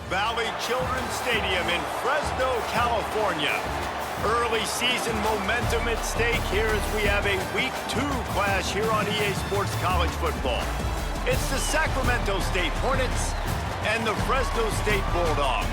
Valley Children's Stadium in Fresno, California. Early season momentum at stake here as we have a Week 2 clash here on EA Sports College Football. It's the Sacramento State Hornets and the Fresno State Bulldogs.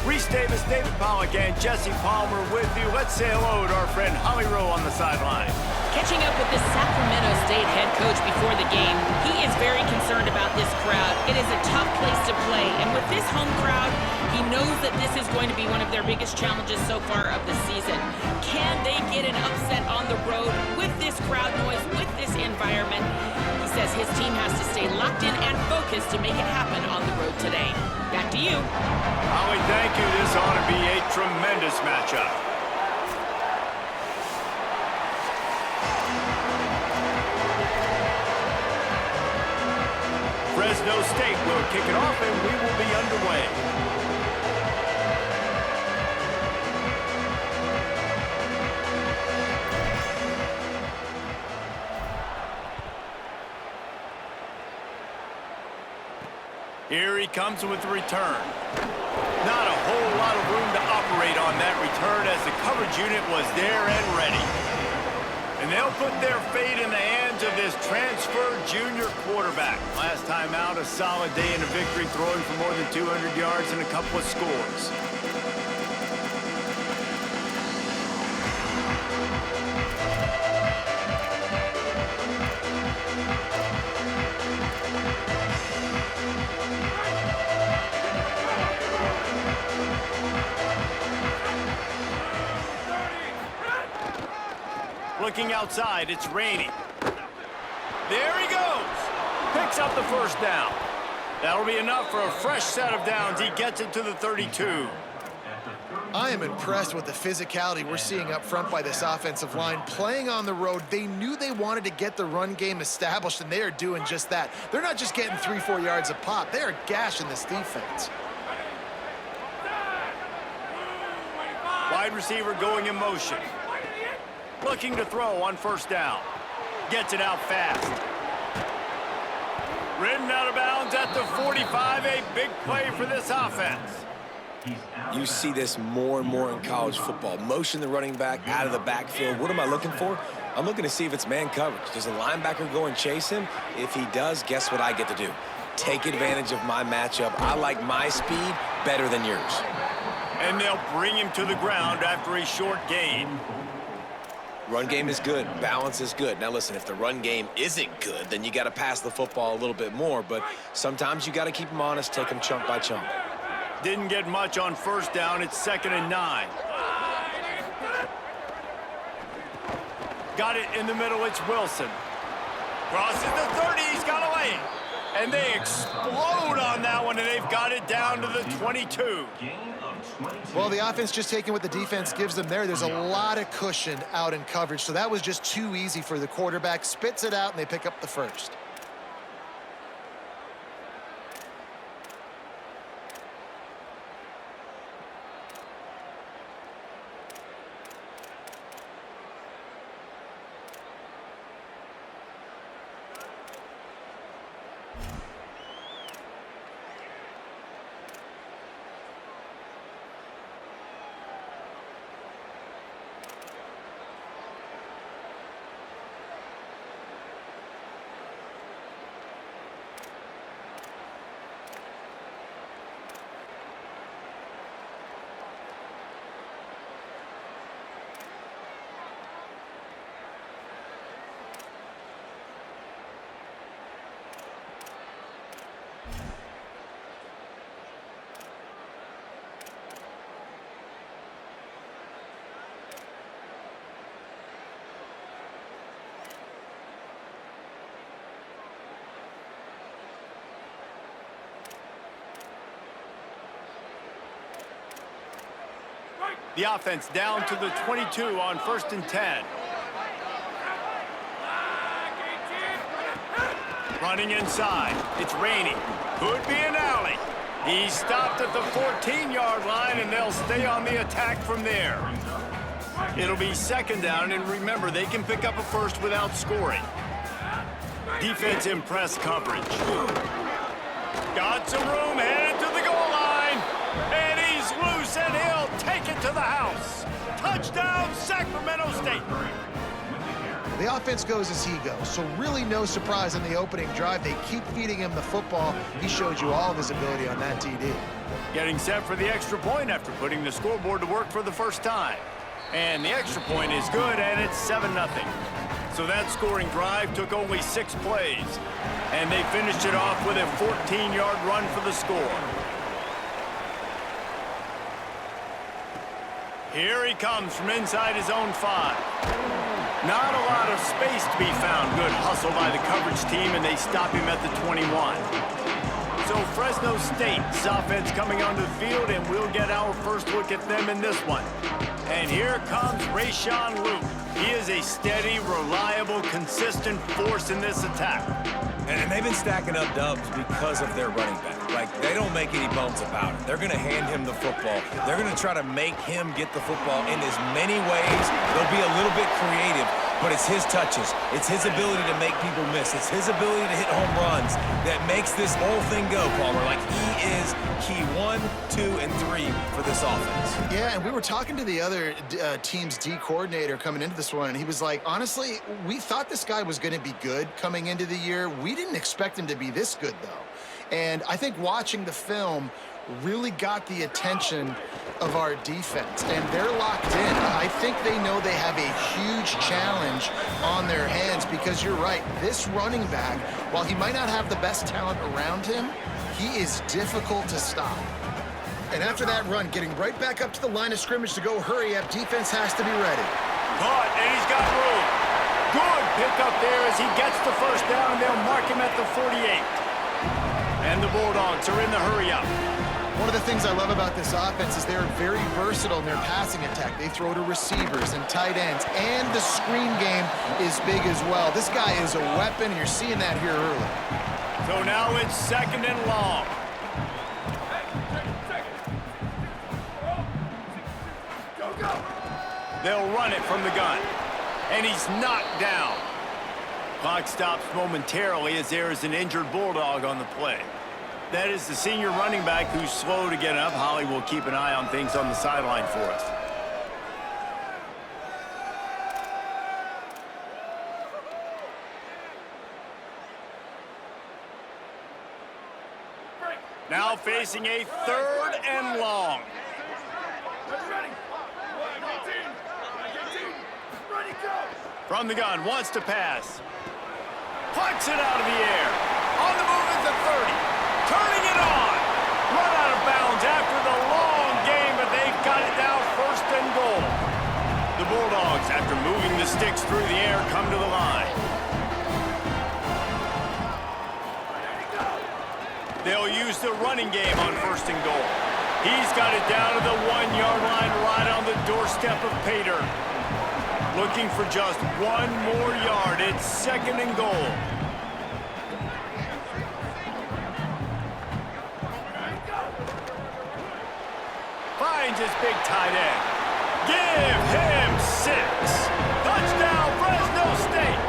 Reese Davis, David Pollack, and Jesse Palmer with you. Let's say hello to our friend Holly Rowe on the sideline. Catching up with the Sacramento State head coach before the game, he is very concerned about this crowd. It is a tough place to play, and with this home crowd, he knows that this is going to be one of their biggest challenges so far of the season. Can they get an upset on the road with this crowd noise, with this environment? He says his team has to stay locked in and focused to make it happen on the road today. Back to you. Holly, thank you. This ought to be a tremendous matchup. Fresno State will kick it off, and we will be underway. Here he comes with the return. Not a whole lot of room to operate on that return as the coverage unit was there and ready. And they'll put their fate in the hands of this transfer junior quarterback. Last time out, a solid day in a victory, throwing for more than 200 yards and a couple of scores. Looking outside, it's raining. There he goes. Picks up the first down. That'll be enough for a fresh set of downs. He gets it to the 32. I am impressed with the physicality we're seeing up front by this offensive line. Playing on the road, they knew they wanted to get the run game established, and they are doing just that. They're not just getting 3-4 yards a pop. They are gashing this defense. Wide receiver going in motion. Looking to throw on first down. Gets it out fast. Ridden out of bounds at the 45. A big play for this offense. You see this more and more in college football. Motion the running back out of the backfield. What am I looking for? I'm looking to see if it's man coverage. Does the linebacker go and chase him? If he does, guess what I get to do? Take advantage of my matchup. I like my speed better than yours. And they'll bring him to the ground after a short gain. Run game is good. Balance is good. Now, listen, if the run game isn't good, then you got to pass the football a little bit more. But sometimes you got to keep them honest, take them chunk by chunk. Didn't get much on first down. It's 2nd and 9. Got it in the middle. It's Wilson. Crosses the 30. He's got a lane. And they explode on that one, and they've got it down to the 22. Well, the offense just taking what the defense gives them there. There's a lot of cushion out in coverage, so that was just too easy for the quarterback. Spits it out, and they pick up the first. The offense down to the 22 on 1st and 10. Running inside. It's raining. Could be an alley. He's stopped at the 14-yard line, and they'll stay on the attack from there. It'll be 2nd down, and remember, they can pick up a first without scoring. Defense in press coverage. Got some room, headed to the the house. Touchdown, Sacramento State. The offense goes as he goes, so really no surprise in the opening drive. They keep feeding him the football. He showed you all of his ability on that TD. Getting set for the extra point after putting the scoreboard to work for the first time. And the extra point is good, and it's 7-0. So that scoring drive took only 6 plays. And they finished it off with a 14-yard run for the score. Here he comes from inside his own 5. Not a lot of space to be found. Good hustle by the coverage team, and they stop him at the 21. So Fresno State's offense coming onto the field, and we'll get our first look at them in this one. And here comes Rayshawn Luke. He is a steady, reliable, consistent force in this attack. And they've been stacking up dubs because of their running back. Like, they don't make any bones about it. They're going to hand him the football. They're going to try to make him get the football in as many ways. They'll be a little bit creative, but it's his touches. It's his ability to make people miss. It's his ability to hit home runs that makes this whole thing go, Palmer. Like, he is key 1, 2, and 3 for this offense. Yeah, and we were talking to the other team's D coordinator coming into this one, and he was like, honestly, we thought this guy was going to be good coming into the year. We didn't expect him to be this good, though. And I think watching the film really got the attention of our defense, and they're locked in. I think they know they have a huge challenge on their hands because you're right, this running back, while he might not have the best talent around him, he is difficult to stop. And after that run, getting right back up to the line of scrimmage to go hurry up, defense has to be ready. Caught, and he's got room. Good pickup there as he gets the first down, and they'll mark him at the 48. And the Bulldogs are in the hurry-up. One of the things I love about this offense is they're very versatile in their passing attack. They throw to receivers and tight ends, and the screen game is big as well. This guy is a weapon, and you're seeing that here early. So now it's 2nd and long. They'll run it from the gun, and he's knocked down. Clock stops momentarily as there is an injured Bulldog on the play. That is the senior running back who's slow to get up. Holly will keep an eye on things on the sideline for us. Now facing a 3rd and long. From the gun, wants to pass. Puts it out of the air. On the move at the 30. Turning it on. Run out of bounds after the long game, but they've got it now 1st and goal. The Bulldogs, after moving the sticks through the air, come to the line. They'll use the running game on 1st and goal. He's got it down to the 1-yard line right on the doorstep of Pater. Looking for just 1 more yard. It's 2nd and goal. Finds his big tight end. Give him 6. Touchdown, Fresno State.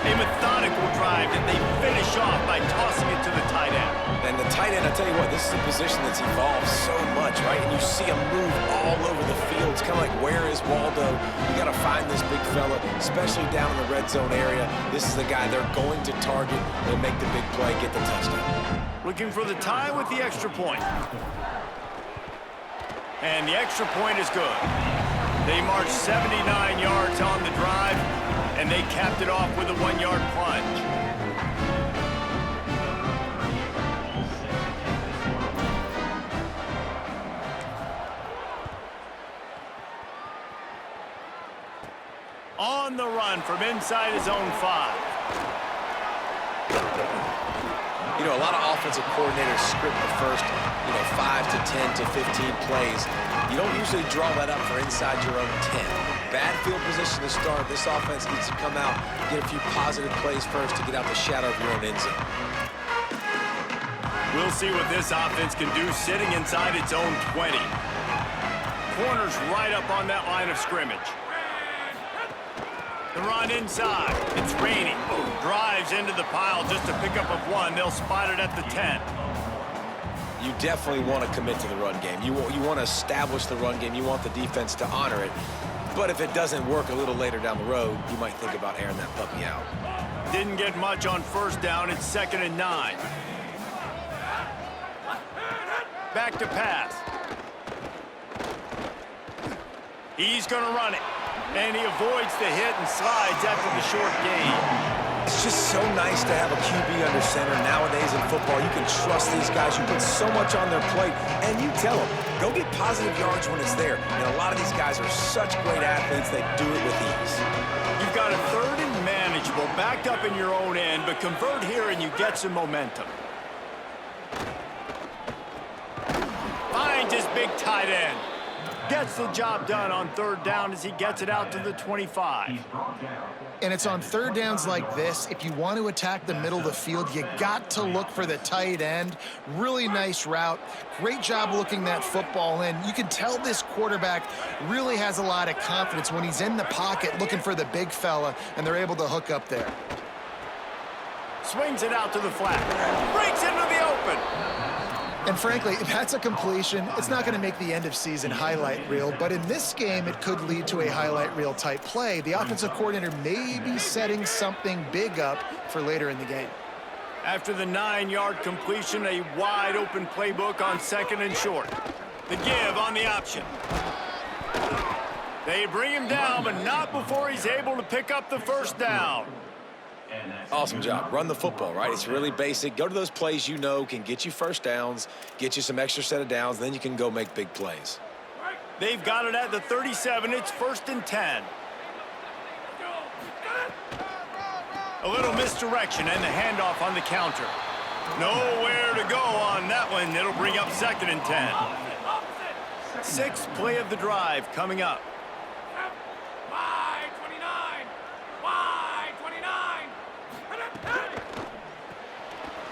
A methodical drive, and they finish off by tossing it to the tight end. And the tight end, I tell you what, this is a position that's evolved so much, right? And you see him move all over the field. It's kind of like, where is Waldo? You got to find this big fella, especially down in the red zone area. This is the guy they're going to target and make the big play, get the touchdown. Looking for the tie with the extra point. And the extra point is good. They marched 79 yards on the drive, and they capped it off with a 1-yard plunge. On the run from inside his own 5. You know, a lot of offensive coordinators script the first, 5 to 10 to 15 plays. You don't usually draw that up for inside your own 10. Bad field position to start. This offense needs to come out, get a few positive plays first to get out the shadow of your own end zone. We'll see what this offense can do sitting inside its own 20. Corners right up on that line of scrimmage. The run inside. It's raining. Drives into the pile just to pick up of 1. They'll spot it at the 10. you definitely want to commit to the run game. You want to establish the run game. You want the defense to honor it. But if it doesn't work a little later down the road, you might think about airing that puppy out. Didn't get much on first down. It's 2nd and 9. Back to pass. He's going to run it. And he avoids the hit and slides after the short gain. It's just so nice to have a QB under center. Nowadays in football, you can trust these guys. You put so much on their plate, and you tell them, go get positive yards when it's there. And a lot of these guys are such great athletes, they do it with ease. You've got a 3rd and manageable, backed up in your own end, but convert here and you get some momentum. Finds his big tight end. Gets the job done on 3rd down as he gets it out to the 25. And it's on 3rd downs like this. If you want to attack the middle of the field, you got to look for the tight end. Really nice route. Great job looking that football in. You can tell this quarterback really has a lot of confidence when he's in the pocket looking for the big fella, and they're able to hook up there. Swings it out to the flat. Breaks into the open. And frankly, if that's a completion, it's not going to make the end of season highlight reel, but in this game, it could lead to a highlight reel type play. The offensive coordinator may be setting something big up for later in the game. After the 9-yard completion, a wide open playbook on 2nd and short. The give on the option. They bring him down, but not before he's able to pick up the 1st down. Awesome job. Run the football, right? It's really basic. Go to those plays you know can get you 1st downs, get you some extra set of downs, then you can go make big plays. They've got it at the 37. It's 1st and 10. A little misdirection and the handoff on the counter. Nowhere to go on that one. It'll bring up 2nd and 10. 6th play of the drive coming up.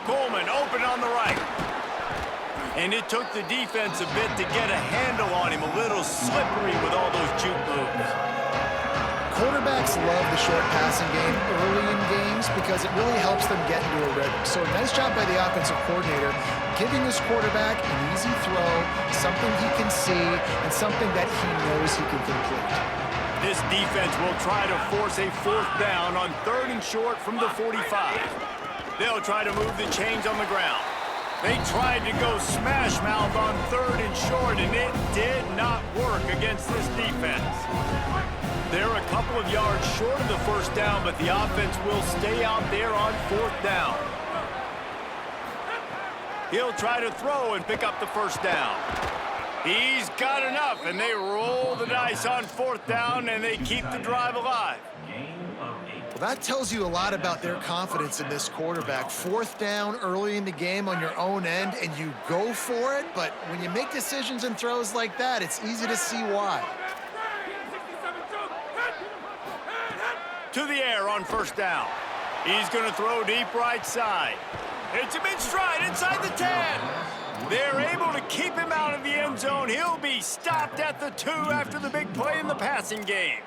Coleman open on the right. And it took the defense a bit to get a handle on him. A little slippery with all those juke moves. Quarterbacks love the short passing game early in games because it really helps them get into a rhythm. So nice job by the offensive coordinator giving his quarterback an easy throw, something he can see, and something that he knows he can complete. This defense will try to force a 4th down on 3rd and short from the 45. They'll try to move the chains on the ground. They tried to go smash mouth on 3rd and short, and it did not work against this defense. They're a couple of yards short of the 1st down, but the offense will stay out there on 4th down. He'll try to throw and pick up the 1st down. He's got enough, and they roll the dice on 4th down, and they keep the drive alive. Well, that tells you a lot about their confidence in this quarterback. 4th down early in the game on your own end, and you go for it, but when you make decisions and throws like that, it's easy to see why. To the air on 1st down. He's going to throw deep right side. It's him in stride inside the 10. They're able to keep him out of the end zone. He'll be stopped at the 2 after the big play in the passing game.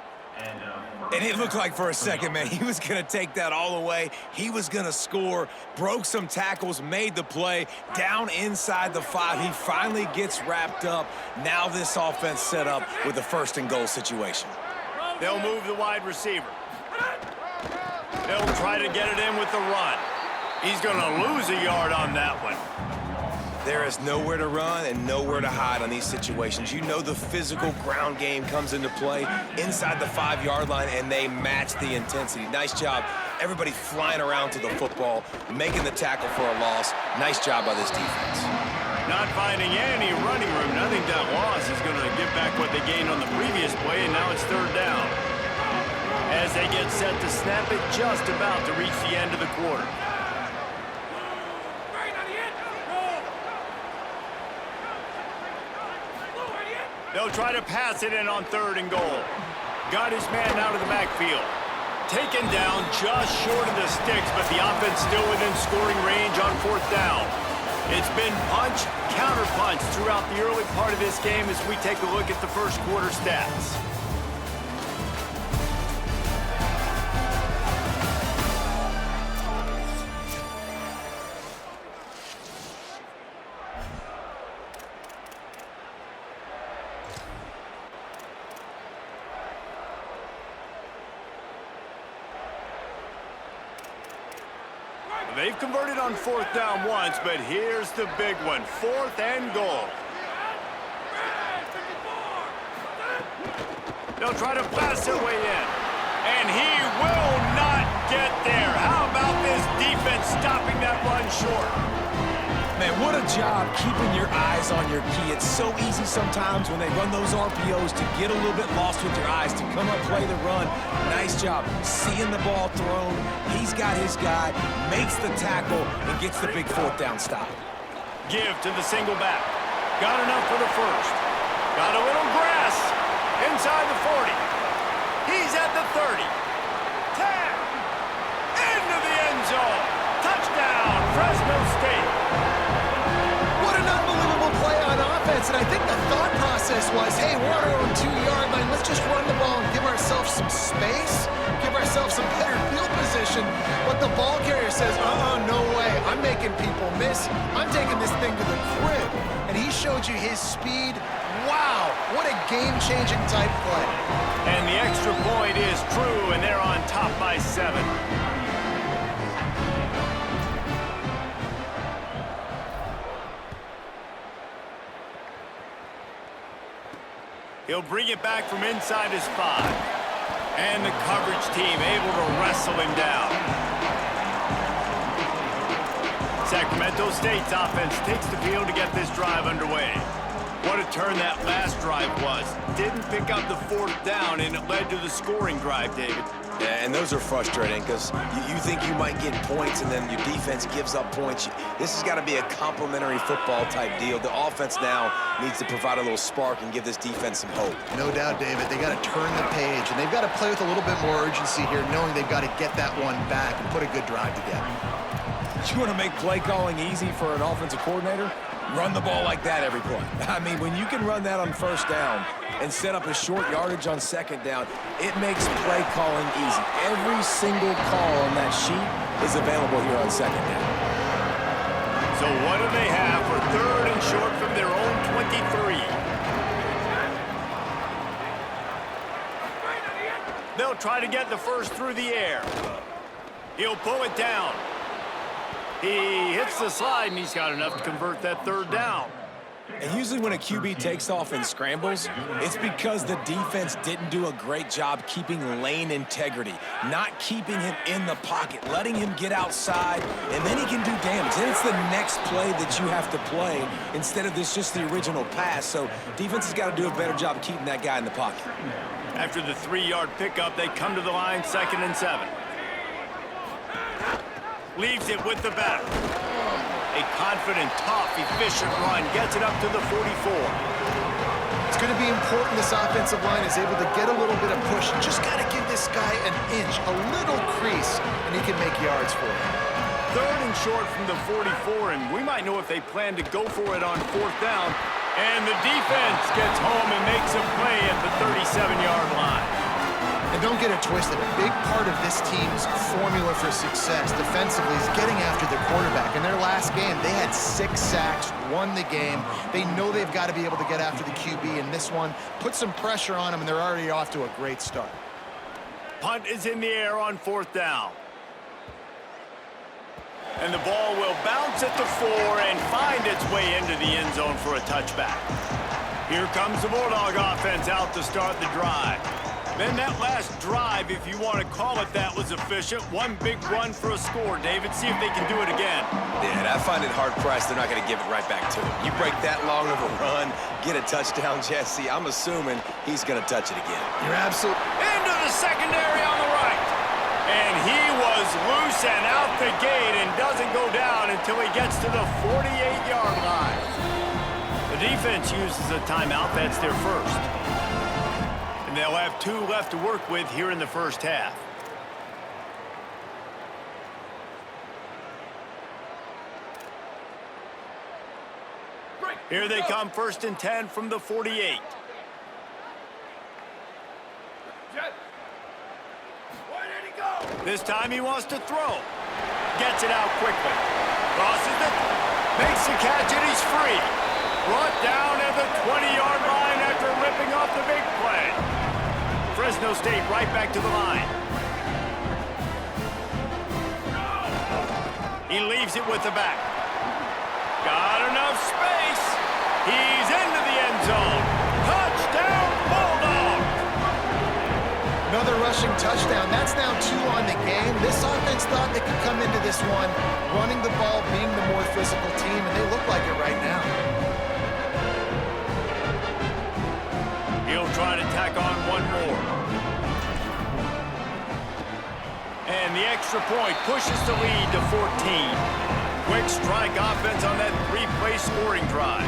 And it looked like for a second, man, he was going to take that all away. He was going to score, broke some tackles, made the play, down inside the 5. He finally gets wrapped up. Now this offense set up with a 1st and goal situation. They'll move the wide receiver. They'll try to get it in with the run. He's going to lose a yard on that one. There is nowhere to run and nowhere to hide on these situations. You know the physical ground game comes into play inside the 5-yard line, and they match the intensity. Nice job. Everybody flying around to the football, making the tackle for a loss. Nice job by this defense. Not finding any running room. I think that loss is going to give back what they gained on the previous play, and now it's 3rd down. As they get set to snap it, just about to reach the end of the quarter. They'll try to pass it in on 3rd and goal. Got his man out of the backfield. Taken down just short of the sticks, but the offense still within scoring range on 4th down. It's been punch, counter punch throughout the early part of this game as we take a look at the 1st quarter stats. they've converted on 4th down once, but here's the big one, 4th and goal. They'll try to pass their way in, and he will not get there. How about this defense stopping that run short? Man, what a job keeping your eyes on your key. It's so easy sometimes when they run those RPOs to get a little bit lost with your eyes, to come up, play the run. Nice job seeing the ball thrown. He's got his guy, makes the tackle, and gets the big 4th down stop. Give to the single back. Got enough for the first. Got a little grass inside the 40. He's at the 30. 10. Into the end zone. Touchdown, Fresno State. What an unbelievable play on offense, and I think the thought process was, hey, we're on our own 2-yard line. Let's just run the ball and give ourselves some space, give ourselves some better field position. But the ball carrier says, no way. I'm making people miss. I'm taking this thing to the crib. And he showed you his speed. Wow, what a game-changing type play. And the extra point is true, and they're on top by 7. He'll bring it back from inside his 5. And the coverage team able to wrestle him down. Sacramento State's offense takes the field to get this drive underway. What a turn that last drive was. Didn't pick up the 4th down, and it led to the scoring drive, David. Yeah, and those are frustrating because you think you might get points and then your defense gives up points. This has got to be a complimentary football type deal. The offense now needs to provide a little spark and give this defense some hope. No doubt, David. They got to turn the page, and they've got to play with a little bit more urgency here, knowing they've got to get that one back and put a good drive together. You want to make play calling easy for an offensive coordinator? Run the ball like that every play. I mean, when you can run that on 1st down and set up a short yardage on 2nd down, it makes play calling easy. Every single call on that sheet is available here on 2nd down. So what do they have for 3rd and short from their own 23? They'll try to get the first through the air. He'll pull it down. He hits the slide, and he's got enough to convert that 3rd down. And usually when a QB takes off and scrambles, it's because the defense didn't do a great job keeping lane integrity, not keeping him in the pocket, letting him get outside, and then he can do damage. Then it's the next play that you have to play instead of just the original pass. So defense has got to do a better job of keeping that guy in the pocket. After the 3-yard pickup, they come to the line, 2nd and 7. Leaves it with the back. A confident, tough, efficient run. Gets it up to the 44. It's going to be important this offensive line is able to get a little bit of push. Just got to give this guy an inch, a little crease, and he can make yards for you. 3rd and short from the 44, and we might know if they plan to go for it on 4th down. And the defense gets home and makes a play at the 37-yard line. And don't get it twisted. A big part of this team's formula for success defensively is getting after the quarterback. In their last game, they had 6 sacks, won the game. They know they've got to be able to get after the QB in this one, put some pressure on them, and they're already off to a great start. Punt is in the air on 4th down. And the ball will bounce at the 4 and find its way into the end zone for a touchback. Here comes the Bulldog offense out to start the drive. Then that last drive, if you want to call it that, was efficient. One big run for a score. David, see if they can do it again. Yeah, and I find it hard-pressed they're not going to give it right back to him. You break that long of a run, get a touchdown, Jesse, I'm assuming he's going to touch it again. You're absolutely... Into the secondary on the right. And he was loose and out the gate and doesn't go down until he gets to the 48-yard line. The defense uses a timeout. That's their first. And they'll have 2 left to work with here in the first half. Here they come, 1st and 10 from the 48. This time he wants to throw. Gets it out quickly. Crosses it. Makes the catch, and he's free. Brought down at the 20-yard line after ripping off the big play. Fresno State right back to the line. He leaves it with the back. Got enough space. He's into the end zone. Touchdown, Bulldogs! Another rushing touchdown. That's now 2 on the game. This offense thought they could come into this one running the ball, being the more physical team, and they look like it right now. He'll try to tack on one more. And the extra point pushes the lead to 14. Quick strike offense on that 3-play scoring drive.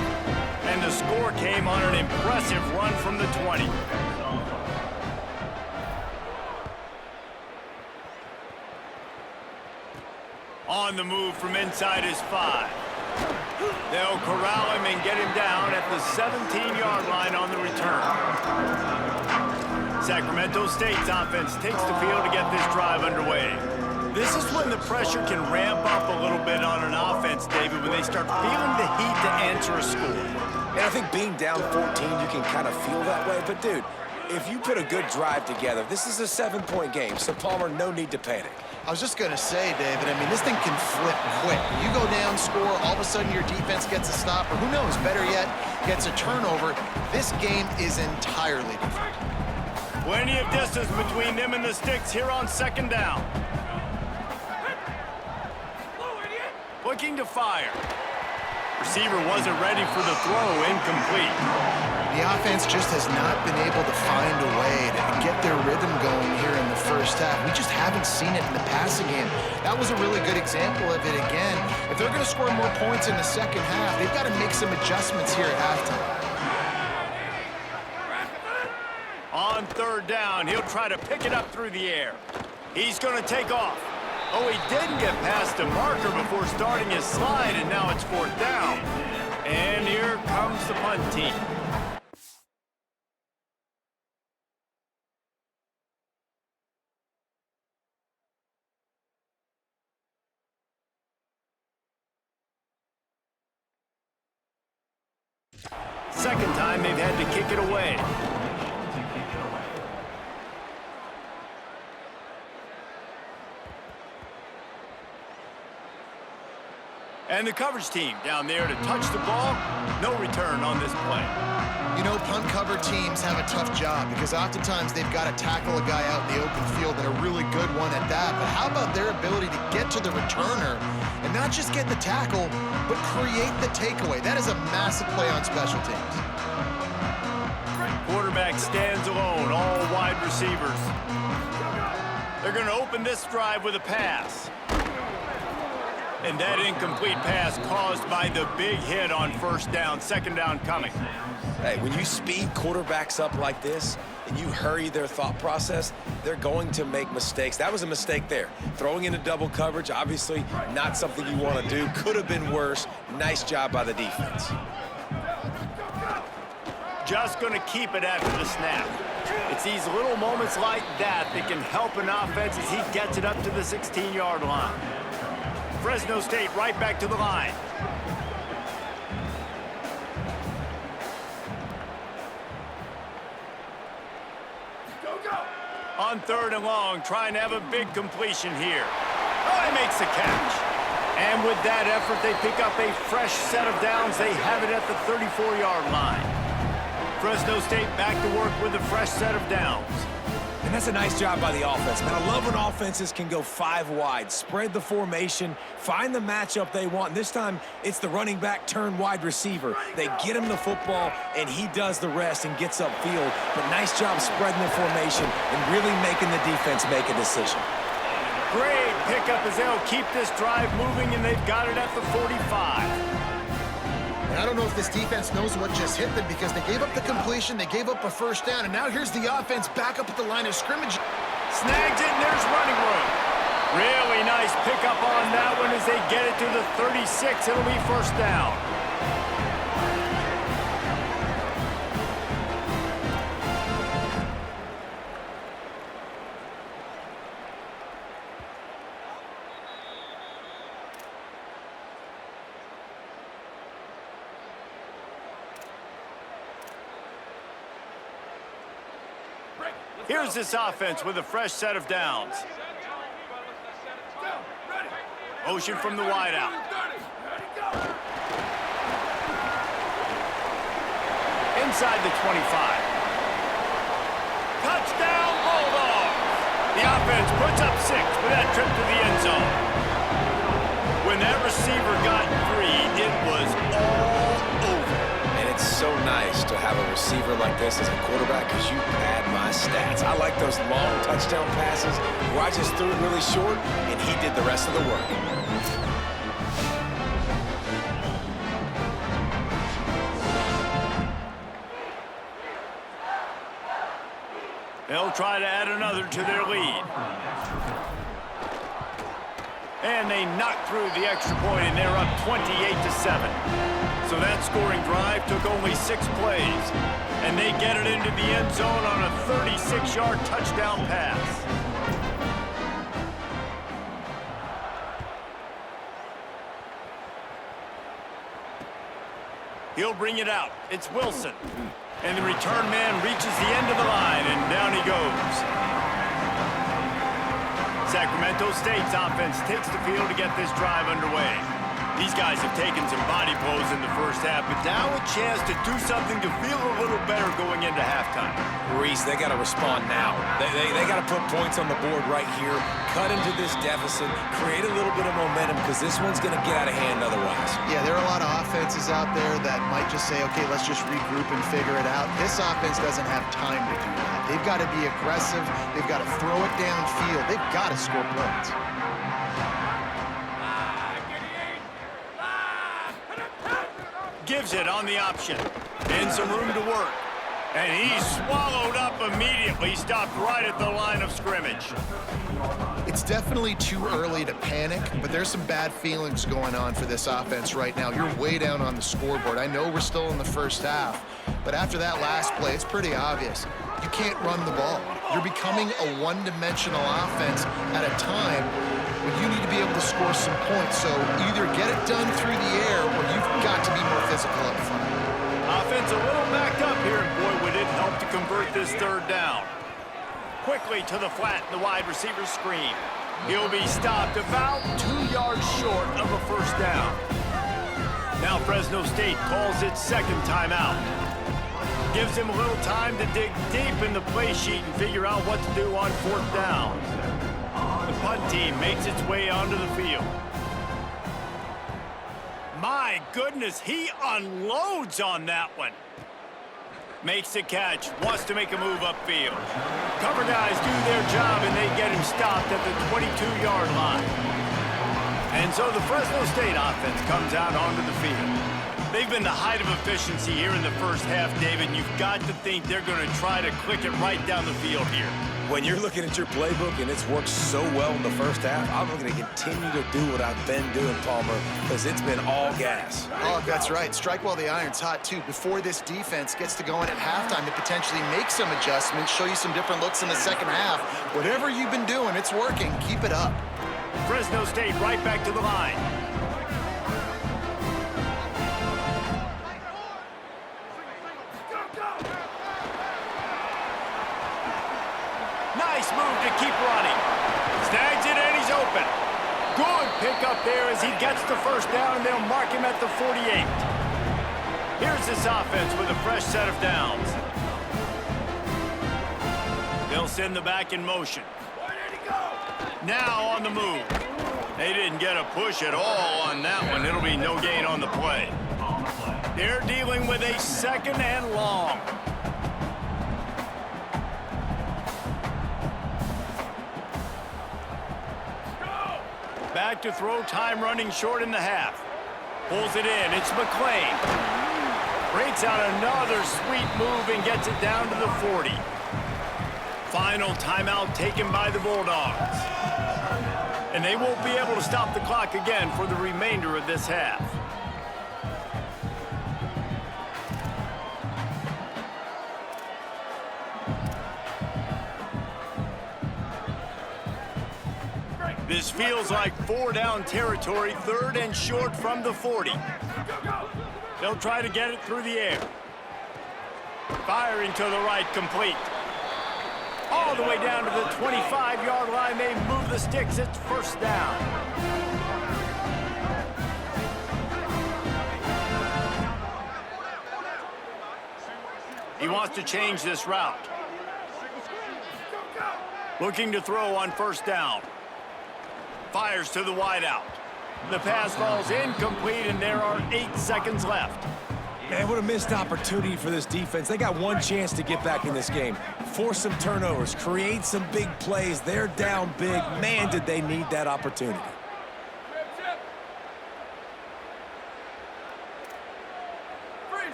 And the score came on an impressive run from the 20. On the move from inside his 5. They'll corral him and get him down at the 17-yard line on the return. Sacramento State's offense takes the field to get this drive underway. This is when the pressure can ramp up a little bit on an offense, David, when they start feeling the heat to answer a score. And I think being down 14, you can kind of feel that way. But, dude, if you put a good drive together, this is a 7-point game. So, Palmer, no need to panic. I was just going to say, David, I mean, this thing can flip quick. You go down, score, all of a sudden your defense gets a stop, or who knows, better yet, gets a turnover. This game is entirely different. Plenty of distance between them and the sticks here on second down. Looking to fire. Receiver wasn't ready for the throw, incomplete. The offense just has not been able to find a way to get their rhythm going here in the first half. We just haven't seen it in the passing game. That was a really good example of it again. If they're going to score more points in the second half, they've got to make some adjustments here at halftime. On third down, he'll try to pick it up through the air. He's going to take off. Oh, he didn't get past a marker before starting his slide, and now it's fourth down. And here comes the punt team. Second time they've had to kick it away. And the coverage team down there to touch the ball. No return on this play. You know, punt cover teams have a tough job because oftentimes they've got to tackle a guy out in the open field, and a really good one at that. But how about their ability to get to the returner and not just get the tackle, but create the takeaway? That is a massive play on special teams. Quarterback stands alone, all wide receivers. They're going to open this drive with a pass. And that incomplete pass caused by the big hit on first down. Second down coming. Hey, when you speed quarterbacks up like this and you hurry their thought process, they're going to make mistakes. That was a mistake there. Throwing into double coverage, obviously not something you want to do. Could have been worse. Nice job by the defense. Just going to keep it after the snap. It's these little moments like that that can help an offense as he gets it up to the 16-yard line. Fresno State right back to the line. On third and long, trying to have a big completion here. Oh, he makes the catch. And with that effort, they pick up a fresh set of downs. They have it at the 34-yard line. Fresno State back to work with a fresh set of downs. And that's a nice job by the offense. Man, I love when offenses can go 5 wide, spread the formation, find the matchup they want. And this time, it's the running back turned wide receiver. They get him the football, and he does the rest and gets upfield. But nice job spreading the formation and really making the defense make a decision. Great pickup as they'll keep this drive moving, and they've got it at the 45. And I don't know if this defense knows what just hit them because they gave up the completion, they gave up a first down, and now here's the offense back up at the line of scrimmage. Snags it, and there's running room. Really nice pickup on that one as they get it to the 36. It'll be first down. Here's this offense with a fresh set of downs. Motion from the wide out. Inside the 25. Touchdown, Bulldogs! The offense puts up 6 with that trip to the end zone. When that receiver got free, it was all over. And it's so nice to have a receiver like this as a quarterback because you pad my stats. I like those long touchdown passes where I just threw it really short and he did the rest of the work. They'll try to add another to their lead. And they knock through the extra point, and they're up 28-7. So that scoring drive took only 6 plays. And they get it into the end zone on a 36-yard touchdown pass. He'll bring it out. It's Wilson. And the return man reaches the end of the line, and down he goes. Sacramento State's offense takes the field to get this drive underway. These guys have taken some body blows in the first half, but now a chance to do something to feel a little better going into halftime. Reese, they got to respond now. They got to put points on the board right here, cut into this deficit, create a little bit of momentum because this one's going to get out of hand otherwise. Yeah, there are a lot of offenses out there that might just say, okay, let's just regroup and figure it out. This offense doesn't have time to do that. They've got to be aggressive. They've got to throw it downfield. They've got to score points. Gives it on the option. And some room to work. And he's swallowed up immediately. Stopped right at the line of scrimmage. It's definitely too early to panic, but there's some bad feelings going on for this offense right now. You're way down on the scoreboard. I know we're still in the first half, but after that last play, it's pretty obvious. You can't run the ball. You're becoming a one-dimensional offense at a time when you need to be able to score some points. So either get it done through the air or you've got to be more physical up front. Offense a little backed up here, and boy, would it help to convert this third down. Quickly to the flat, the wide receiver screen. He'll be stopped about 2 yards short of a first down. Now Fresno State calls its second timeout. Gives him a little time to dig deep in the play sheet and figure out what to do on 4th down. The punt team makes its way onto the field. My goodness, he unloads on that one. Makes the catch, wants to make a move upfield. Cover guys do their job, and they get him stopped at the 22-yard line. And so the Fresno State offense comes out onto the field. They've been the height of efficiency here in the first half, David, and you've got to think they're going to try to click it right down the field here. When you're looking at your playbook and it's worked so well in the first half, I'm going to continue to do what I've been doing, Palmer, because it's been all gas. Oh, that's right. Strike while the iron's hot, too. Before this defense gets to going at halftime to potentially make some adjustments, show you some different looks in the second half. Whatever you've been doing, it's working. Keep it up. Fresno State right back to the line. Nice move to keep running. Snags it and he's open. Good pickup there as he gets the first down, and they'll mark him at the 48. Here's this offense with a fresh set of downs. They'll send the back in motion. Now on the move. They didn't get a push at all on that one. It'll be no gain on the play. They're dealing with a 2nd and long. Back to throw, time running short in the half. Pulls it in, it's McClain. Breaks out another sweet move and gets it down to the 40. Final timeout taken by the Bulldogs. And they won't be able to stop the clock again for the remainder of this half. This feels like 4-down territory, 3rd and short from the 40. They'll try to get it through the air. Firing to the right, complete. All the way down to the 25-yard line, they move the sticks, it's first down. He wants to change this route. Looking to throw on first down. Fires to the wideout. The pass falls incomplete, and there are 8 seconds left. Man, what a missed opportunity for this defense. They got one chance to get back in this game. Force some turnovers, create some big plays. They're down big. Man, did they need that opportunity.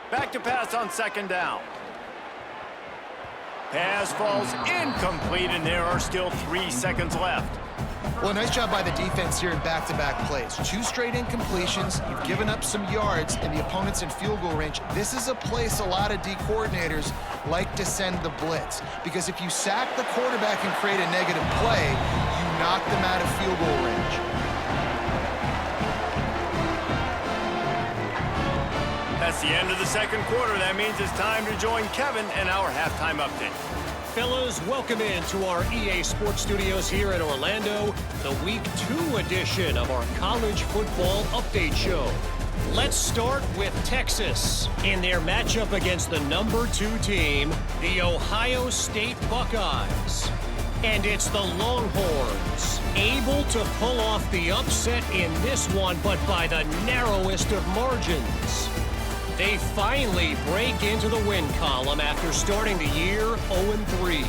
Back to pass on second down. Pass falls incomplete, and there are still 3 seconds left. Well, nice job by the defense here in back-to-back plays. 2 straight incompletions. You've given up some yards, and the opponent's in field goal range. This is a place a lot of D coordinators like to send the blitz, because if you sack the quarterback and create a negative play, you knock them out of field goal range. That's the end of the second quarter. That means it's time to join Kevin and our halftime update. Fellas, welcome in to our EA Sports Studios here in Orlando, the Week 2 edition of our College Football Update Show. Let's start with Texas in their matchup against the number 2 team, the Ohio State Buckeyes. And it's the Longhorns, able to pull off the upset in this one, but by the narrowest of margins. They finally break into the win column after starting the year 0-3.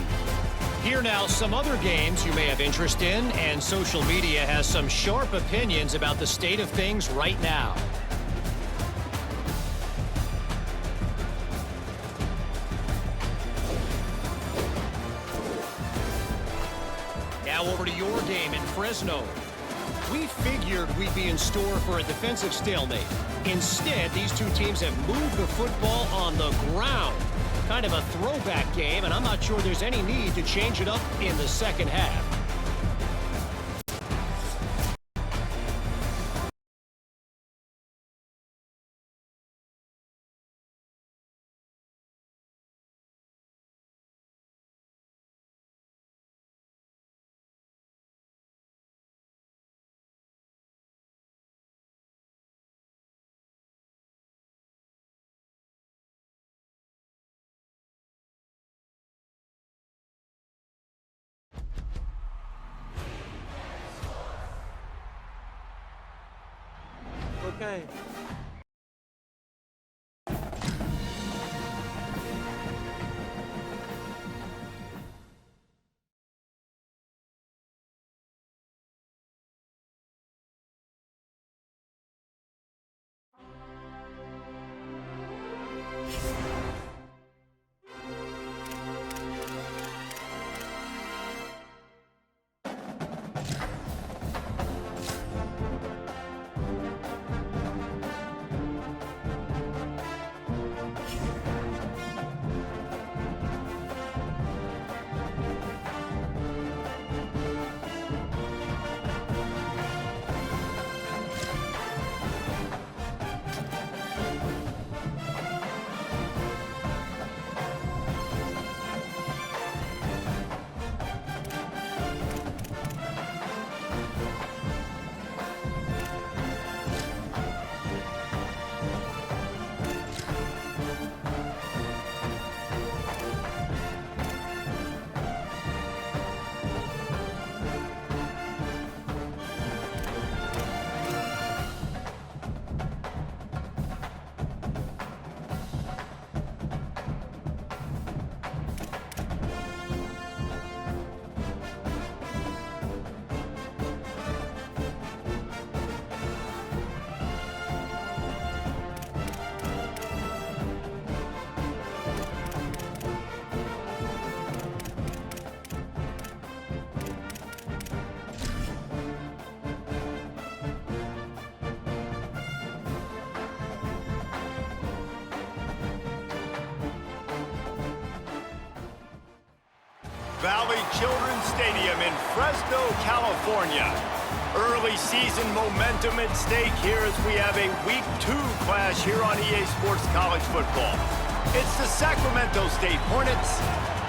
Here now some other games you may have interest in, and social media has some sharp opinions about the state of things right now. Now over to your game in Fresno. We figured we'd be in store for a defensive stalemate. Instead, these two teams have moved the football on the ground. Kind of a throwback game, and I'm not sure there's any need to change it up in the second half. Okay. Valley Children's Stadium in Fresno, California. Early season momentum at stake here as we have a Week 2 clash here on EA Sports College Football. It's the Sacramento State Hornets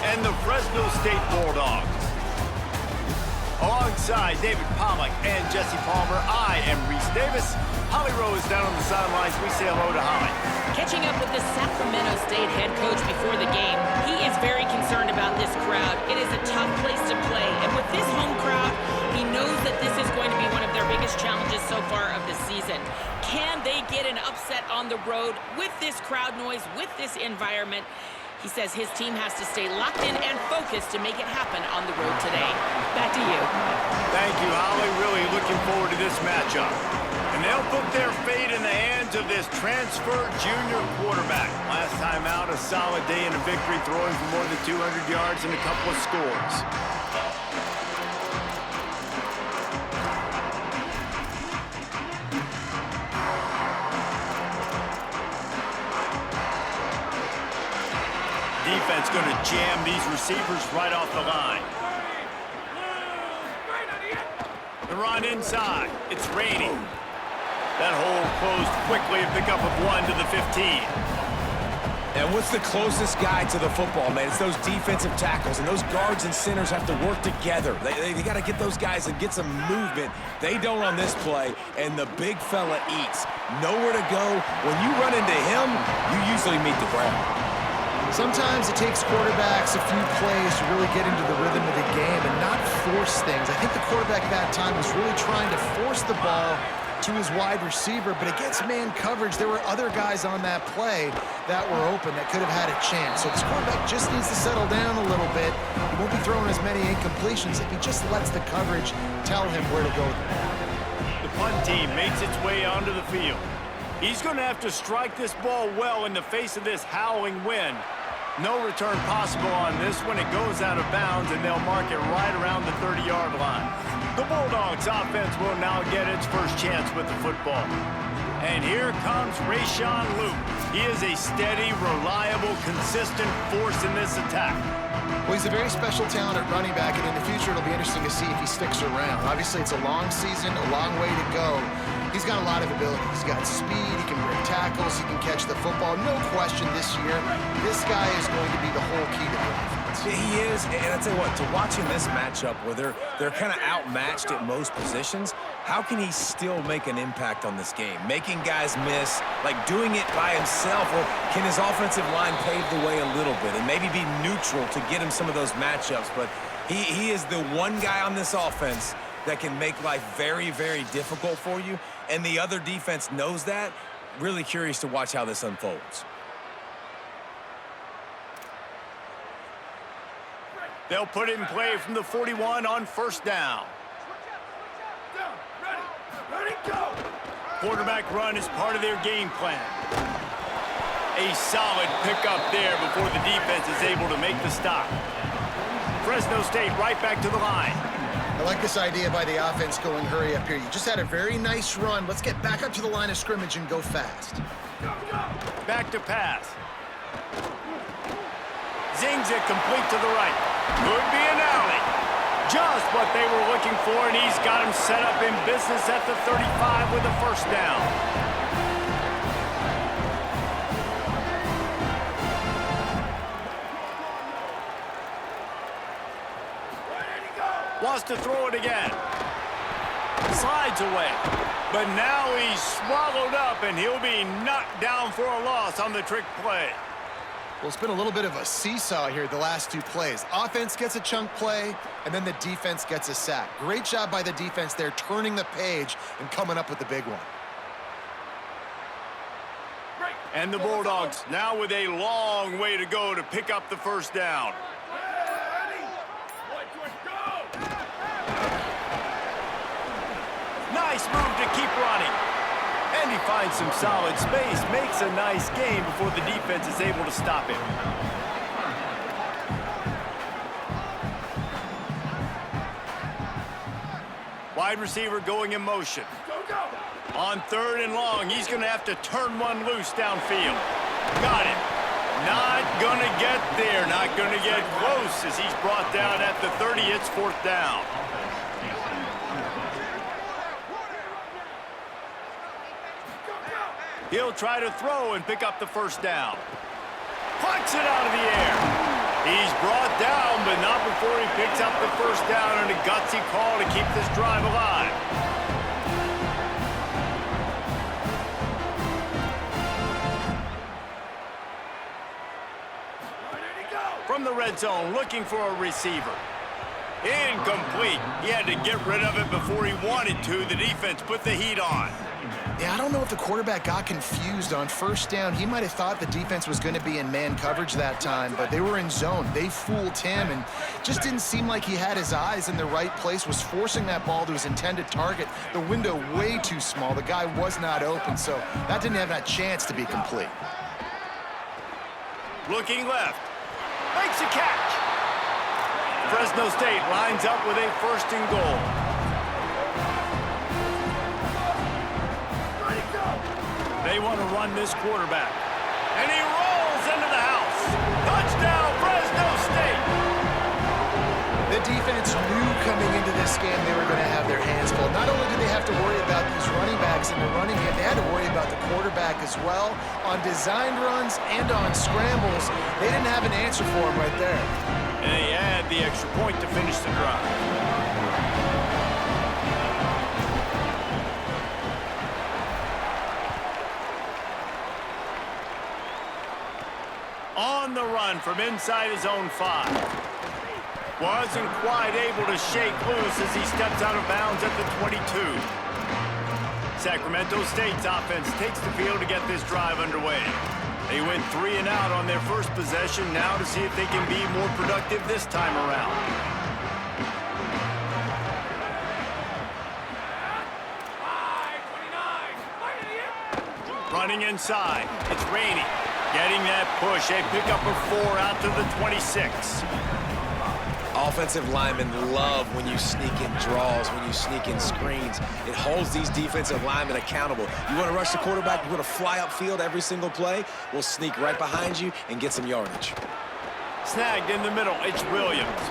and the Fresno State Bulldogs. Alongside David Pollack and Jesse Palmer, I am Reese Davis. Holly Rose down on the sidelines. We say hello to Holly. Catching up with the Sacramento State head coach before the game, he is very concerned about this crowd. It is a tough place to play, and with this home crowd, he knows that this is going to be one of their biggest challenges so far of the season. Can they get an upset on the road with this crowd noise, with this environment? He says his team has to stay locked in and focused to make it happen on the road today. Back to you. Thank you, Holly. Really looking forward to this matchup. And they'll put their fate in the hands of this transfer junior quarterback. Last time out, a solid day and a victory, throwing for more than 200 yards and a couple of scores. Defense going to jam these receivers right off the line. The run inside. It's raining. That hole closed quickly, a pickup of 1 to the 15. And what's the closest guy to the football, man? It's those defensive tackles, and those guards and centers have to work together. They got to get those guys and get some movement. They don't on this play, and the big fella eats. Nowhere to go. When you run into him, you usually meet the ground. Sometimes it takes quarterbacks a few plays to really get into the rhythm of the game and not force things. I think the quarterback that time was really trying to force the ball to his wide receiver, but against man coverage, there were other guys on that play that were open that could have had a chance. So this quarterback just needs to settle down a little bit. He won't be throwing as many incompletions if he just lets the coverage tell him where to go with the ball. The punt team makes its way onto the field. He's going to have to strike this ball well in the face of this howling wind. No return possible on this one. It goes out of bounds, and they'll mark it right around the 30-yard line. The Bulldogs offense will now get its first chance with the football. And here comes Rashawn Luke. He is a steady, reliable, consistent force in this attack. Well, he's a very special talent at running back, and in the future, it'll be interesting to see if he sticks around. Obviously, it's a long season, a long way to go. He's got a lot of ability. He's got speed, he can break tackles, he can catch the football. No question this year, this guy is going to be the whole key to the offense. He is, and I'll tell you what, to watching this matchup where they're kind of outmatched at most positions, how can he still make an impact on this game? Making guys miss, like doing it by himself, or can his offensive line pave the way a little bit and maybe be neutral to get him some of those matchups? But he is the one guy on this offense that can make life very, very difficult for you, and the other defense knows that. Really curious to watch how this unfolds. They'll put it in play from the 41 on first down. Ready, go! Quarterback run is part of their game plan. A solid pickup there before the defense is able to make the stop. Fresno State right back to the line. I like this idea by the offense going hurry up here. You just had a very nice run. Let's get back up to the line of scrimmage and go fast. Back to pass. Zings it complete to the right. Could be an alley. Just what they were looking for, and he's got him set up in business at the 35 with a first down. Wants to throw it again. Slides away. But now he's swallowed up, and he'll be knocked down for a loss on the trick play. Well, it's been a little bit of a seesaw here the last two plays. Offense gets a chunk play, and then the defense gets a sack. Great job by the defense there, turning the page and coming up with the big one. And the Bulldogs now with a long way to go to pick up the first down. Nice move to keep running. And he finds some solid space, makes a nice gain before the defense is able to stop him. Wide receiver going in motion. On third and long, he's going to have to turn one loose downfield. Got it. Not going to get there, not going to get close as he's brought down at the 30. It's fourth down. He'll try to throw and pick up the first down. Plucks it out of the air. He's brought down, but not before he picks up the first down, and a gutsy call to keep this drive alive. red zone, looking for a receiver. Incomplete. He had to get rid of it before he wanted to. The defense put the heat on. Yeah, I don't know if the quarterback got confused on first down. He might have thought the defense was going to be in man coverage that time, but they were in zone. They fooled him and just didn't seem like he had his eyes in the right place, was forcing that ball to his intended target. The window way too small. The guy was not open, so that didn't have that chance to be complete. Looking left. Makes a catch. Fresno State lines up with a 1st and goal. They want to run this quarterback. And he rolls into the house. Touchdown, Fresno State. The defense knew coming into this game they were going to have their hands full. Not only did they have to worry about these running backs in the running game, they had to worry about the quarterback as well. On designed runs and on scrambles, they didn't have an answer for him right there. And they had the extra point to finish the drive. On the run from inside his own 5. Wasn't quite able to shake loose as he steps out of bounds at the 22. Sacramento State's offense takes the field to get this drive underway. They went 3 and out on their first possession, now to see if they can be more productive this time around. Running inside, it's Rainey. Getting that push, a pickup of 4 out to the 26. Offensive linemen love when you sneak in draws, when you sneak in screens. It holds these defensive linemen accountable. You want to rush the quarterback, you want to fly upfield every single play, we'll sneak right behind you and get some yardage. Snagged in the middle, it's Williams.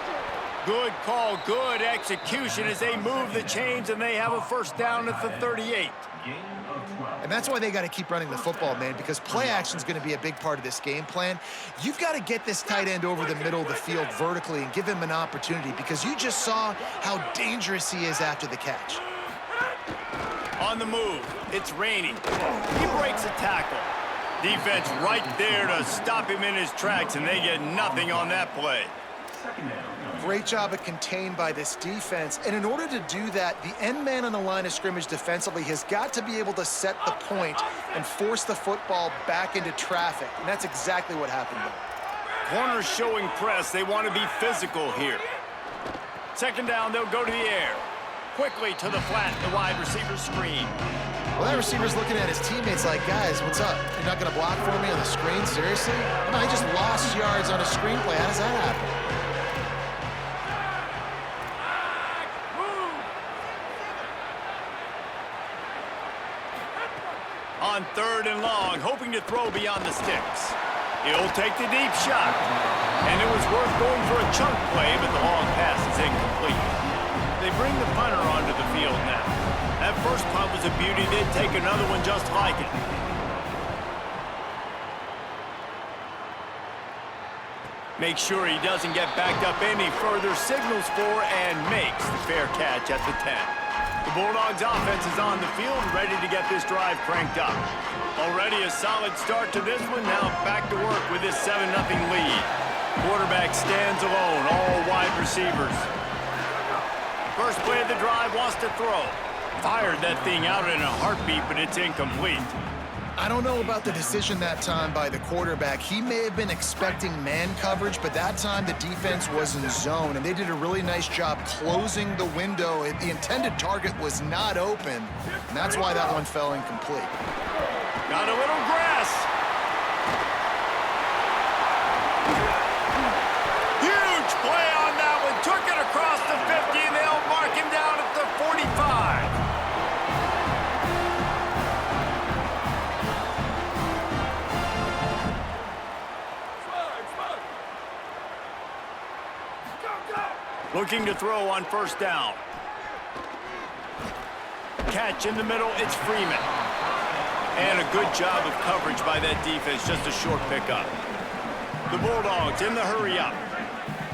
Good call, good execution as they move the chains and they have a 1st down at the 38. And that's why they got to keep running the football, man, because play action is going to be a big part of this game plan. You've got to get this tight end over the middle of the field vertically and give him an opportunity, because you just saw how dangerous he is after the catch. On the move, it's Rainey. He breaks a tackle. Defense right there to stop him in his tracks, and they get nothing on that play. Great job of contained by this defense. And in order to do that, the end man on the line of scrimmage defensively has got to be able to set the point and force the football back into traffic. And that's exactly what happened there. Corners showing press. They want to be physical here. 2nd down, they'll go to the air. Quickly to the flat, the wide receiver screen. Well, that receiver's looking at his teammates like, guys, what's up? You're not going to block for me on the screen? Seriously? No, he just lost yards on a screenplay. How does that happen? On 3rd and long, hoping to throw beyond the sticks. He'll take the deep shot. And it was worth going for a chunk play, but the long pass is incomplete. They bring the punter onto the field now. That first punt was a beauty. They'd take another one just like it. Make sure he doesn't get backed up any further. Signals for and makes the fair catch at the 10. The Bulldogs offense is on the field, ready to get this drive cranked up. Already a solid start to this one. Now back to work with this 7-0 lead. Quarterback stands alone, all wide receivers. First play of the drive, wants to throw. Fired that thing out in a heartbeat, but it's incomplete. I don't know about the decision that time by the quarterback. He may have been expecting man coverage, but that time the defense was in zone, and they did a really nice job closing the window. The intended target was not open, and that's why that one fell incomplete. Got a little grass. Huge play on that one. Took it across the 50, and they'll mark him down at the 45. Looking to throw on 1st down. Catch in the middle, it's Freeman. And a good job of coverage by that defense, just a short pickup. The Bulldogs in the hurry up.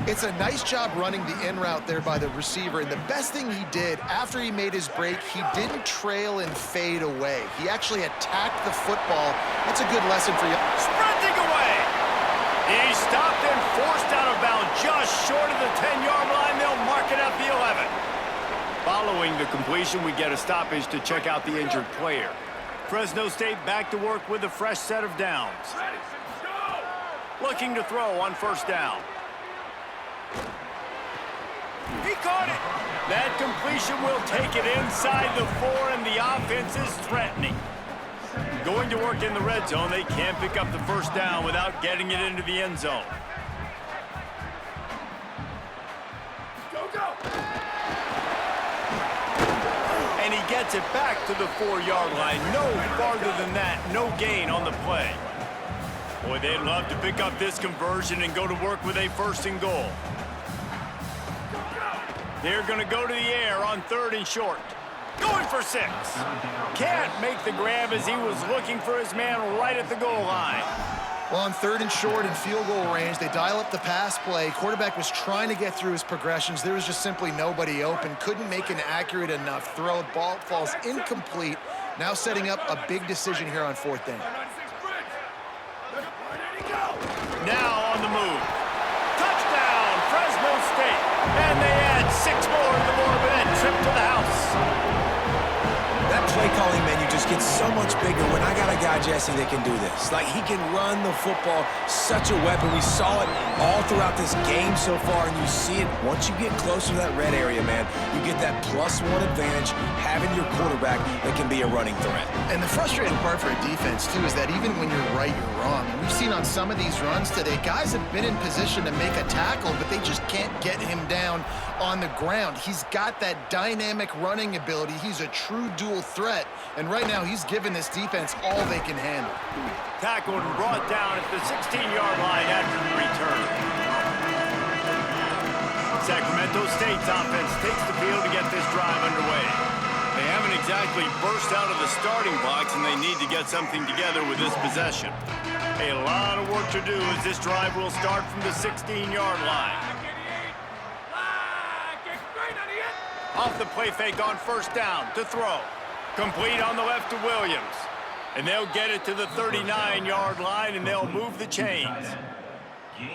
It's a nice job running the in route there by the receiver, and the best thing he did after he made his break, he didn't trail and fade away. He actually attacked the football. That's a good lesson for you. Sprinting away. He stopped and forced out of bounds just short of the 10-yard line. They'll mark it at the 11. Following the completion, we get a stoppage to check out the injured player. Fresno State back to work with a fresh set of downs. Looking to throw on first down. He caught it. That completion will take it inside the 4, and the offense is threatening. Going to work in the red zone, they can't pick up the first down without getting it into the end zone. And he gets it back to the 4-yard line. No farther than that. No gain on the play. Boy, they'd love to pick up this conversion and go to work with a 1st and goal. They're going to go to the air on 3rd and short. Going for 6. Can't make the grab as he was looking for his man right at the goal line. Well, on 3rd and short and field goal range, they dial up the pass play. Quarterback was trying to get through his progressions. There was just simply nobody open. Couldn't make an accurate enough throw. The ball falls incomplete. Now setting up a big decision here on 4th down. Now on the move. Touchdown, Fresno State. And they add 6 more to the board with that trip to the house. That play calling menu just gets so much bigger when I got a guy, Jesse, that can do this. Like, he can run the football, such a weapon. We saw it all throughout this game so far, and you see it once you get closer to that red area, man. You get that +1 advantage having your quarterback that can be a running threat. And the frustrating part for a defense, too, is that even when you're right, you're wrong. And we've seen on some of these runs today, guys have been in position to make a tackle, but they just can't get him down on the ground. He's got that dynamic running ability. He's a true dual threat, and right now he's given this defense all they can handle. Tackled and brought down at the 16-yard line after the return. Sacramento State's offense takes the field to get this drive underway. They haven't exactly burst out of the starting blocks, and they need to get something together with this possession. A lot of work to do as this drive will start from the 16-yard line. Off the play fake on first down to throw. Complete on the left to Williams. And they'll get it to the 39-yard line, and they'll move the chains.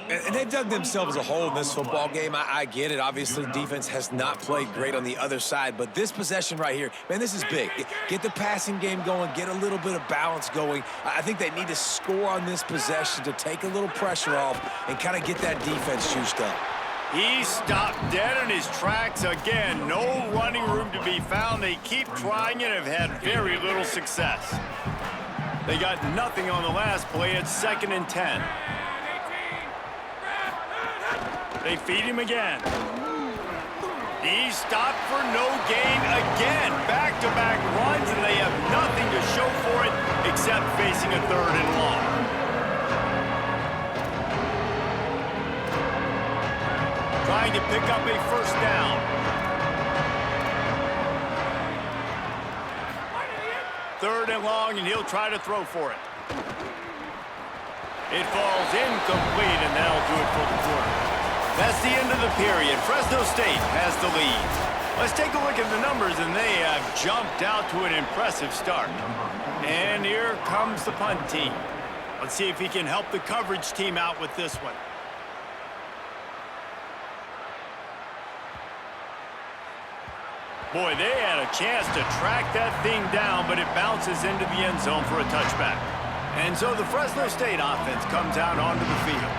And they've dug themselves a hole in this football game. I get it. Obviously, defense has not played great on the other side. But this possession right here, man, this is big. Get the passing game going. Get a little bit of balance going. I think they need to score on this possession to take a little pressure off and kind of get that defense juiced up. He stopped dead in his tracks again. No running room to be found. They keep trying and have had very little success. They got nothing on the last play. It's 2nd and 10. They feed him again. He stopped for no gain again. Back-to-back runs, and they have nothing to show for it except facing a 3rd and long. Trying to pick up a first down. Third and long, and he'll try to throw for it. It falls incomplete, and that'll do it for the quarter. That's the end of the period. Fresno State has the lead. Let's take a look at the numbers, and they have jumped out to an impressive start. And here comes the punt team. Let's see if he can help the coverage team out with this one. Boy, they had a chance to track that thing down, but it bounces into the end zone for a touchback. And so the Fresno State offense comes out onto the field.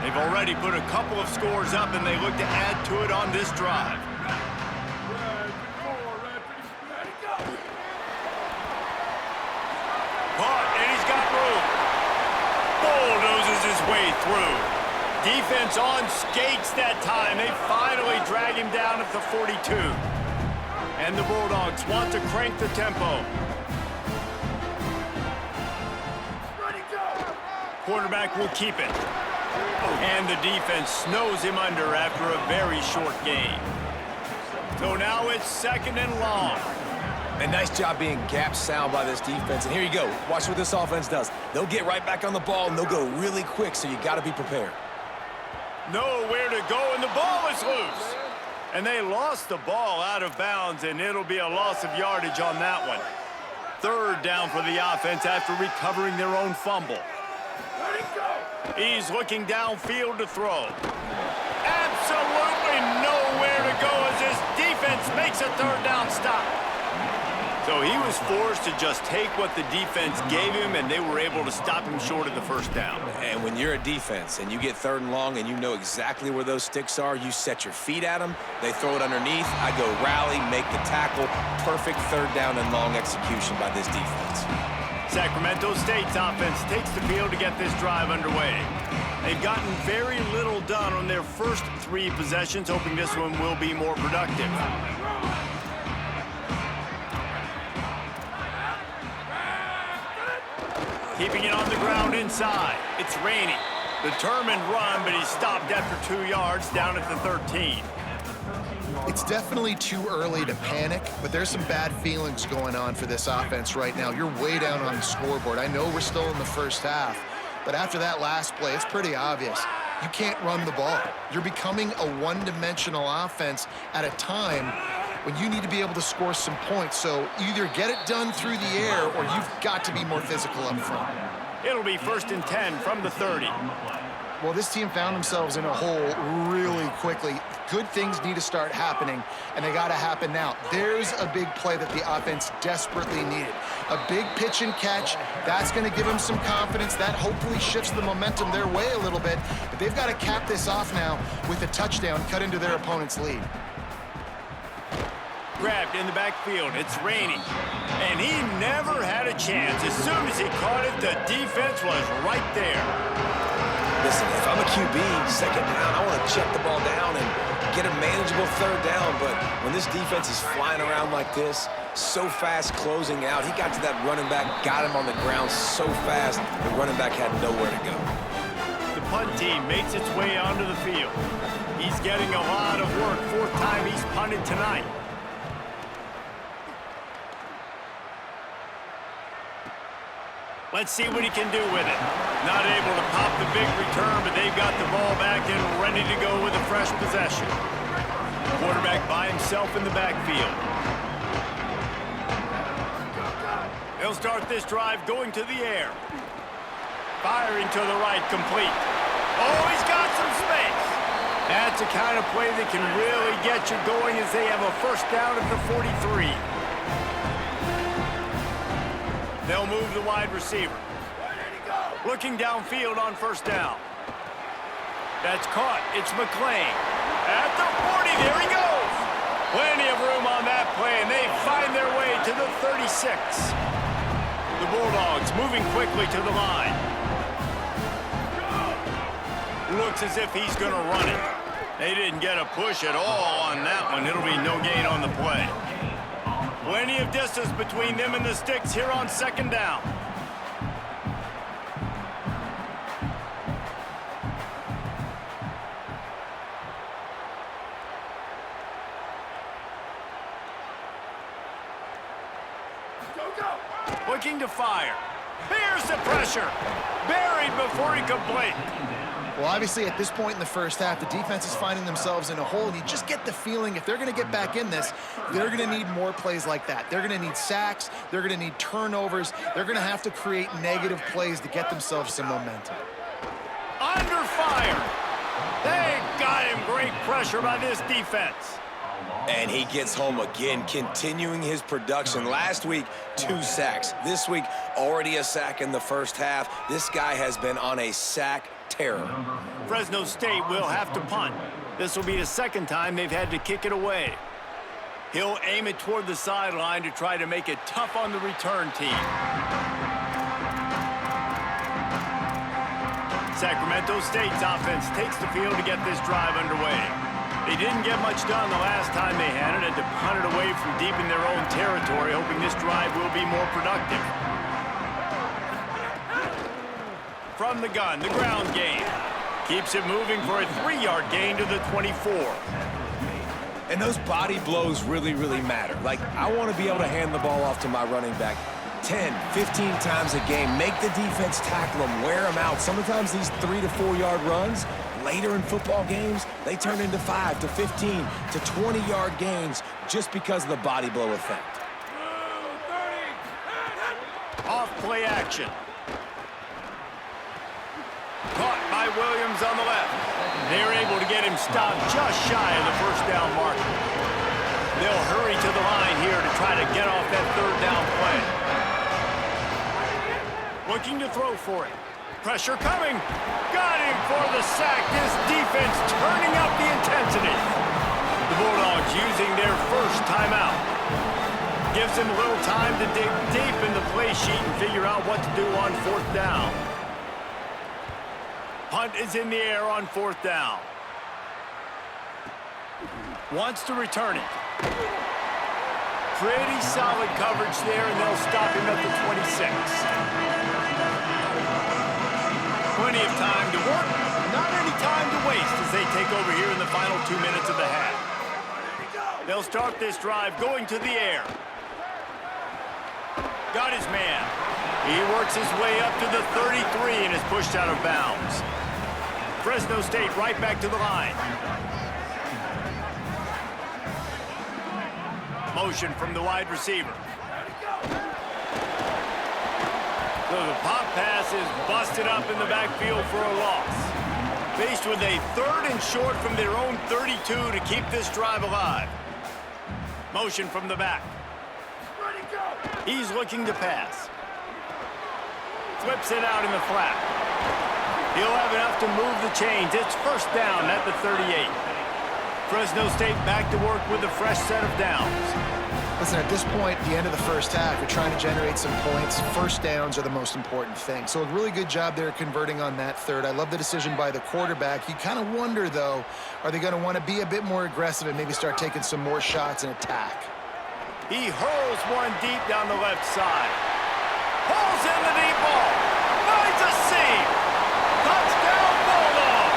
They've already put a couple of scores up, and they look to add to it on this drive. Caught, and he's got room. Bulldozes his way through. Defense on skates that time. They finally drag him down at the 42. And the Bulldogs want to crank the tempo. Quarterback will keep it. And the defense snows him under after a very short game. So now it's 2nd and long. And nice job being gap sound by this defense. And here you go. Watch what this offense does. They'll get right back on the ball, and they'll go really quick, so you got to be prepared. Nowhere to go, and the ball is loose. And they lost the ball out of bounds, and it'll be a loss of yardage on that one. 3rd down for the offense after recovering their own fumble. He's looking downfield to throw. Absolutely nowhere to go as his defense makes a third down stop. So he was forced to just take what the defense gave him, and they were able to stop him short of the first down. And when you're a defense and you get 3rd and long and you know exactly where those sticks are, you set your feet at them, they throw it underneath, I go rally, make the tackle. Perfect 3rd down and long execution by this defense. Sacramento State's offense takes the field to get this drive underway. They've gotten very little done on their first 3 possessions, hoping this one will be more productive. Keeping it on the ground inside. It's raining. Determined run, but he's stopped after 2 yards down at the 13. It's definitely too early to panic, but there's some bad feelings going on for this offense right now. You're way down on the scoreboard. I know we're still in the first half, but after that last play, it's pretty obvious. You can't run the ball. You're becoming a one-dimensional offense at a time when you need to be able to score some points. So either get it done through the air or you've got to be more physical up front. It'll be 1st and 10 from the 30. Well, this team found themselves in a hole really quickly. Good things need to start happening, and they got to happen now. There's a big play that the offense desperately needed. A big pitch and catch. That's going to give them some confidence. That hopefully shifts the momentum their way a little bit. But they've got to cap this off now with a touchdown, cut into their opponent's lead. Grabbed in the backfield. It's raining. And he never had a chance. As soon as he caught it, the defense was right there. Listen, if I'm a QB, 2nd down, I want to check the ball down and get a manageable 3rd down. But when this defense is flying around like this, so fast closing out, he got to that running back, got him on the ground so fast, the running back had nowhere to go. The punt team makes its way onto the field. He's getting a lot of work. 4th time he's punted tonight. Let's see what he can do with it. Not able to pop the big return, but they've got the ball back and ready to go with a fresh possession. Quarterback by himself in the backfield. They'll start this drive going to the air. Firing to the right, complete. Oh, he's got some space. That's the kind of play that can really get you going as they have a 1st down at the 43. They'll move the wide receiver. Looking downfield on 1st down. That's caught. It's McClain. At the 40, there he goes. Plenty of room on that play, and they find their way to the 36. The Bulldogs moving quickly to the line. Looks as if he's going to run it. They didn't get a push at all on that one. It'll be no gain on the play. Plenty of distance between them and the sticks here on 2nd down. Looking to fire. Here's the pressure. Buried before he could blink. Well, obviously, at this point in the first half, the defense is finding themselves in a hole. You just get the feeling if they're going to get back in this, they're going to need more plays like that. They're going to need sacks. They're going to need turnovers. They're going to have to create negative plays to get themselves some momentum. Under fire. They got him. Great pressure by this defense. And he gets home again, continuing his production. Last week, 2 sacks. This week, already a sack in the first half. This guy has been on a sack terror. Fresno State will have to punt. This will be the 2nd time they've had to kick it away. He'll aim it toward the sideline to try to make it tough on the return team. Sacramento State's offense takes the field to get this drive underway. They didn't get much done the last time they had it, had to punt it away from deep in their own territory, hoping this drive will be more productive. From the gun, the ground game. Keeps it moving for a 3-yard gain to the 24. And those body blows really, really matter. Like, I want to be able to hand the ball off to my running back 10, 15 times a game. Make the defense tackle them, wear them out. Sometimes these 3 to 4 yard runs, later in football games, they turn into 5 to 15 to 20-yard gains just because of the body blow effect. Off play action. Caught by Williams on the left. They're able to get him stopped just shy of the first down marker. They'll hurry to the line here to try to get off that third down play. Looking to throw for it. Pressure coming. Got him for the sack. This defense turning up the intensity. The Bulldogs using their first timeout. Gives him a little time to dig deep in the play sheet and figure out what to do on fourth down. Punt is in the air on fourth down. Wants to return it. Pretty solid coverage there, and they'll stop him at the 26. Plenty of time to work, not any time to waste as they take over here in the final 2 minutes of the half. They'll start this drive going to the air. Got his man. He works his way up to the 33 and is pushed out of bounds. Fresno State right back to the line. Motion from the wide receiver. So the pop pass is busted up in the backfield for a loss. Faced with a 3rd and short from their own 32 to keep this drive alive. Motion from the back. He's looking to pass. Flips it out in the flat. He'll have enough to move the chains. It's first down at the 38. Fresno State back to work with a fresh set of downs. Listen, at this point, the end of the first half, you're trying to generate some points. First downs are the most important thing. So a really good job there converting on that third. I love the decision by the quarterback. You kind of wonder, though, are they going to want to be a bit more aggressive and maybe start taking some more shots and attack? He hurls one deep down the left side. Pulls in the deep ball. Finds a seam. Touchdown Bulldogs.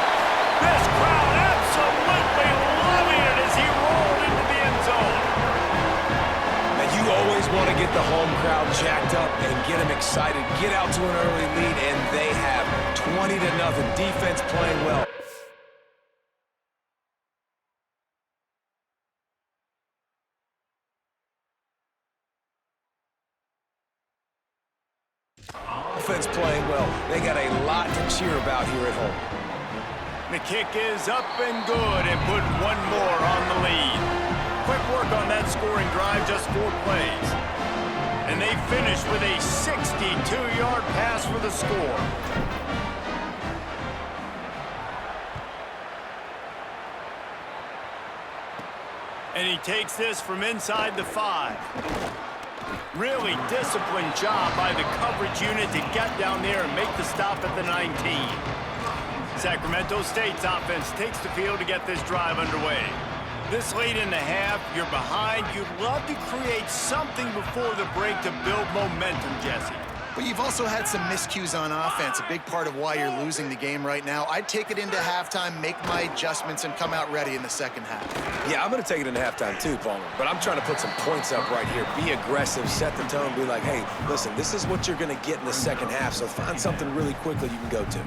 This crowd absolutely loving it as he rolled into the end zone. Now you always want to get the home crowd jacked up and get them excited. Get out to an early lead, and they have 20-0. Defense playing well. Offense playing well. They got a lot to cheer about here at home. The kick is up and good and put one more on the lead. Quick work on that scoring drive, just 4 plays. And they finish with a 62-yard pass for the score. And he takes this from inside the 5. Really disciplined job by the coverage unit to get down there and make the stop at the 19. Sacramento State's offense takes the field to get this drive underway. This late in the half, you're behind. You'd love to create something before the break to build momentum, Jesse. But you've also had some miscues on offense, a big part of why you're losing the game right now. I'd take it into halftime, make my adjustments, and come out ready in the second half. Yeah, I'm going to take it into halftime too, Palmer. But I'm trying to put some points up right here. Be aggressive, set the tone, be like, hey, listen, this is what you're going to get in the second half, so find something really quickly you can go to.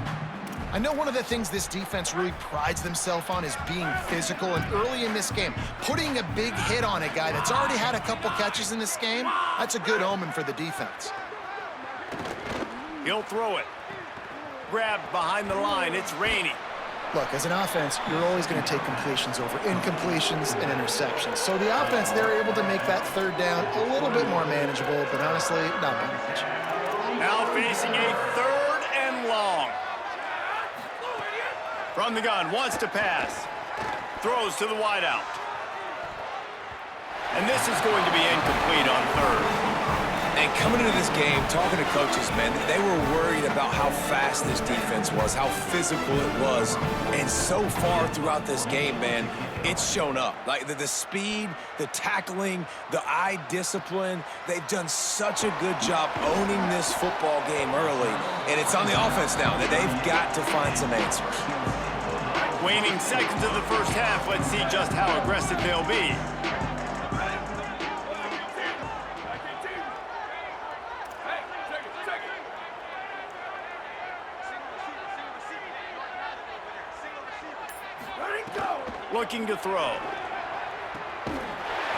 I know one of the things this defense really prides themselves on is being physical, and early in this game, putting a big hit on a guy that's already had a couple catches in this game, that's a good omen for the defense. He'll throw it. Grabbed behind the line. It's Rainey. Look, as an offense, you're always going to take completions over incompletions and interceptions. So the offense, they're able to make that third down a little bit more manageable, but honestly, not by much. Now facing a 3rd and long. From the gun, wants to pass. Throws to the wideout. And this is going to be incomplete on 3rd. And coming into this game, talking to coaches, man, they were worried about how fast this defense was, how physical it was. And so far throughout this game, man, it's shown up. Like the speed, the tackling, the eye discipline, they've done such a good job owning this football game early. And it's on the offense now that they've got to find some answers. Waning seconds of the first half. Let's see just how aggressive they'll be. Looking to throw.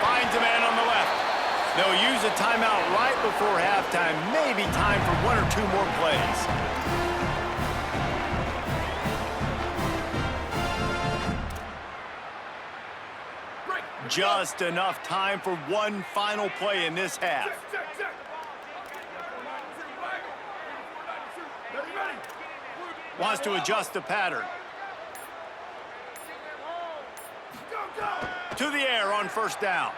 Finds a man on the left. They'll use a timeout right before halftime. Maybe time for 1 or 2 more plays. just enough time for one final play in this half. Wants to adjust the pattern. To the air on first down.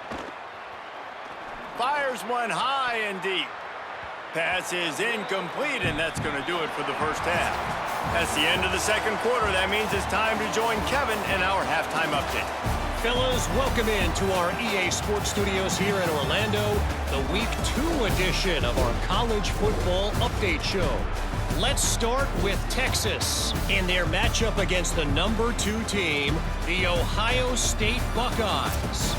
Fires one high and deep. Pass is incomplete, and that's going to do it for the first half. That's the end of the second quarter. That means it's time to join Kevin in our halftime update. Fellas, welcome into our EA Sports Studios here in Orlando, the Week 2 edition of our college football update show. Let's start with Texas in their matchup against the number 2 team, the Ohio State Buckeyes.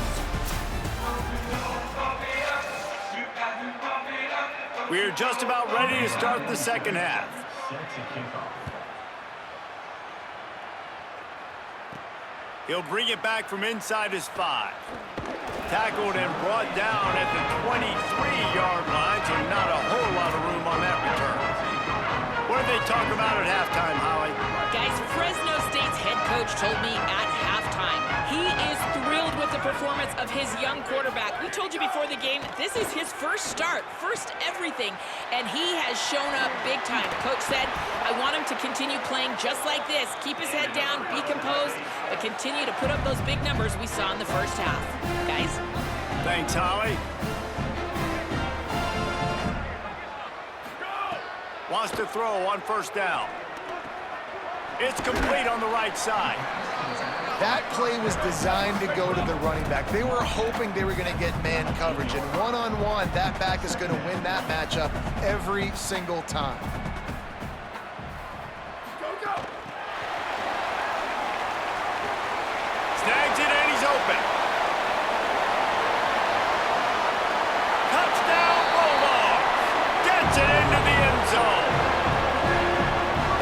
We're just about ready to start the second half. He'll bring it back from inside his 5. Tackled and brought down at the 23-yard line, so not a whole lot of room on that return. What did they talk about at halftime, Holly? Guys, Fresno State's head coach told me at halftime he is thrilled with the performance of his young quarterback. We told you before the game, this is his first start, first everything, and he has shown up big time. Coach said, I want him to continue playing just like this. Keep his head down, be composed, but continue to put up those big numbers we saw in the first half. Guys? Thanks, Holly. Wants to throw on first down. It's complete on the right side. That play was designed to go to the running back. They were hoping they were going to get man coverage, and one-on-one, that back is going to win that matchup every single time. Snags it, and he's open. Touchdown, Bulldogs! Gets it into the end zone.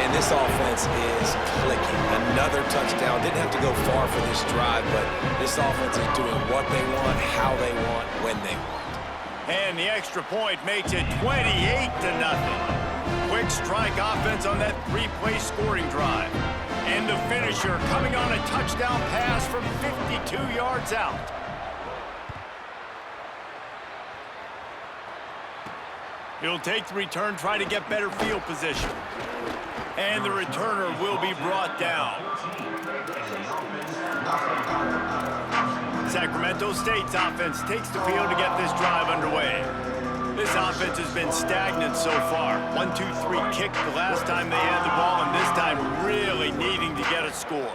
And this offense is clicking. Another touchdown. Didn't have to go far for this drive, but this offense is doing what they want, how they want, when they want. And the extra point makes it 28-0. Quick strike offense on that 3-play scoring drive. And the finisher coming on a touchdown pass from 52 yards out. He'll take the return, try to get better field position. And the returner will be brought down. Sacramento State's offense takes the field to get this drive underway. This offense has been stagnant so far. 1-2-3 kick the last time they had the ball, and this time really needing to get a score.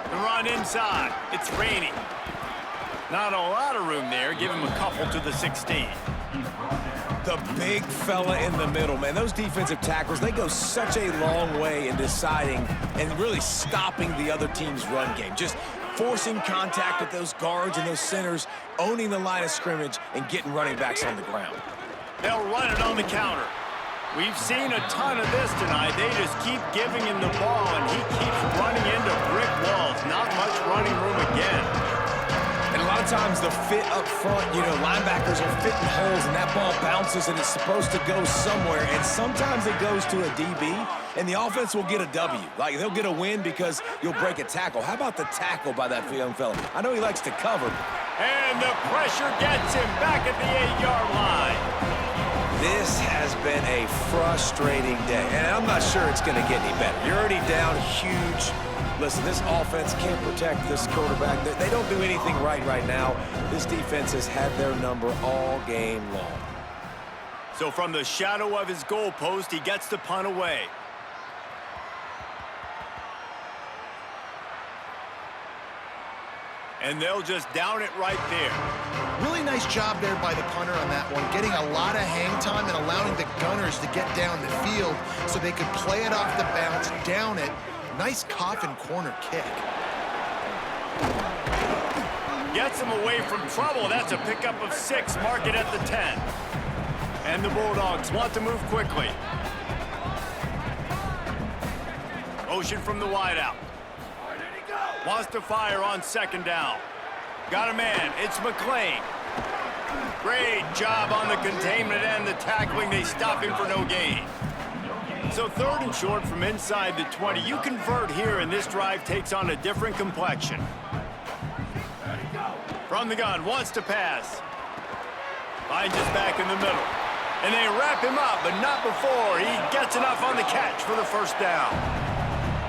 The run inside. It's raining. Not a lot of room there. Give him a couple to the 16. The big fella in the middle, man. Those defensive tackles, they go such a long way in deciding and really stopping the other team's run game. Just forcing contact with those guards and those centers, owning the line of scrimmage, and getting running backs on the ground. They'll run it on the counter. We've seen a ton of this tonight. They just keep giving him the ball, and he keeps running into brick walls. Not much running room again. And a lot of times the fit up front, you know, linebackers are fitting holes and that ball bounces and it's supposed to go somewhere, and sometimes it goes to a DB and the offense will get a W. Like, they'll get a win because you'll break a tackle. How about the tackle by that young fella? I know he likes to cover. And the pressure gets him back at the 8-yard line. This has been a frustrating day, and I'm not sure it's going to get any better. You're already down huge. Listen, this offense can't protect this quarterback. They don't do anything right now. This defense has had their number all game long. So from the shadow of his goalpost, he gets the punt away. And they'll just down it right there. Really nice job there by the punter on that one, getting a lot of hang time and allowing the gunners to get down the field so they could play it off the bounce, down it. Nice coffin corner kick. Gets him away from trouble. That's a pickup of 6. Mark it at the 10. And the Bulldogs want to move quickly. Motion from the wideout. Wants to fire on second down. Got a man. It's McClain. Great job on the containment and the tackling. They stop him for no gain. So 3rd and short from inside the 20. You convert here, and this drive takes on a different complexion. From the gun, wants to pass. Finds his back in the middle. And they wrap him up, but not before he gets enough on the catch for the first down.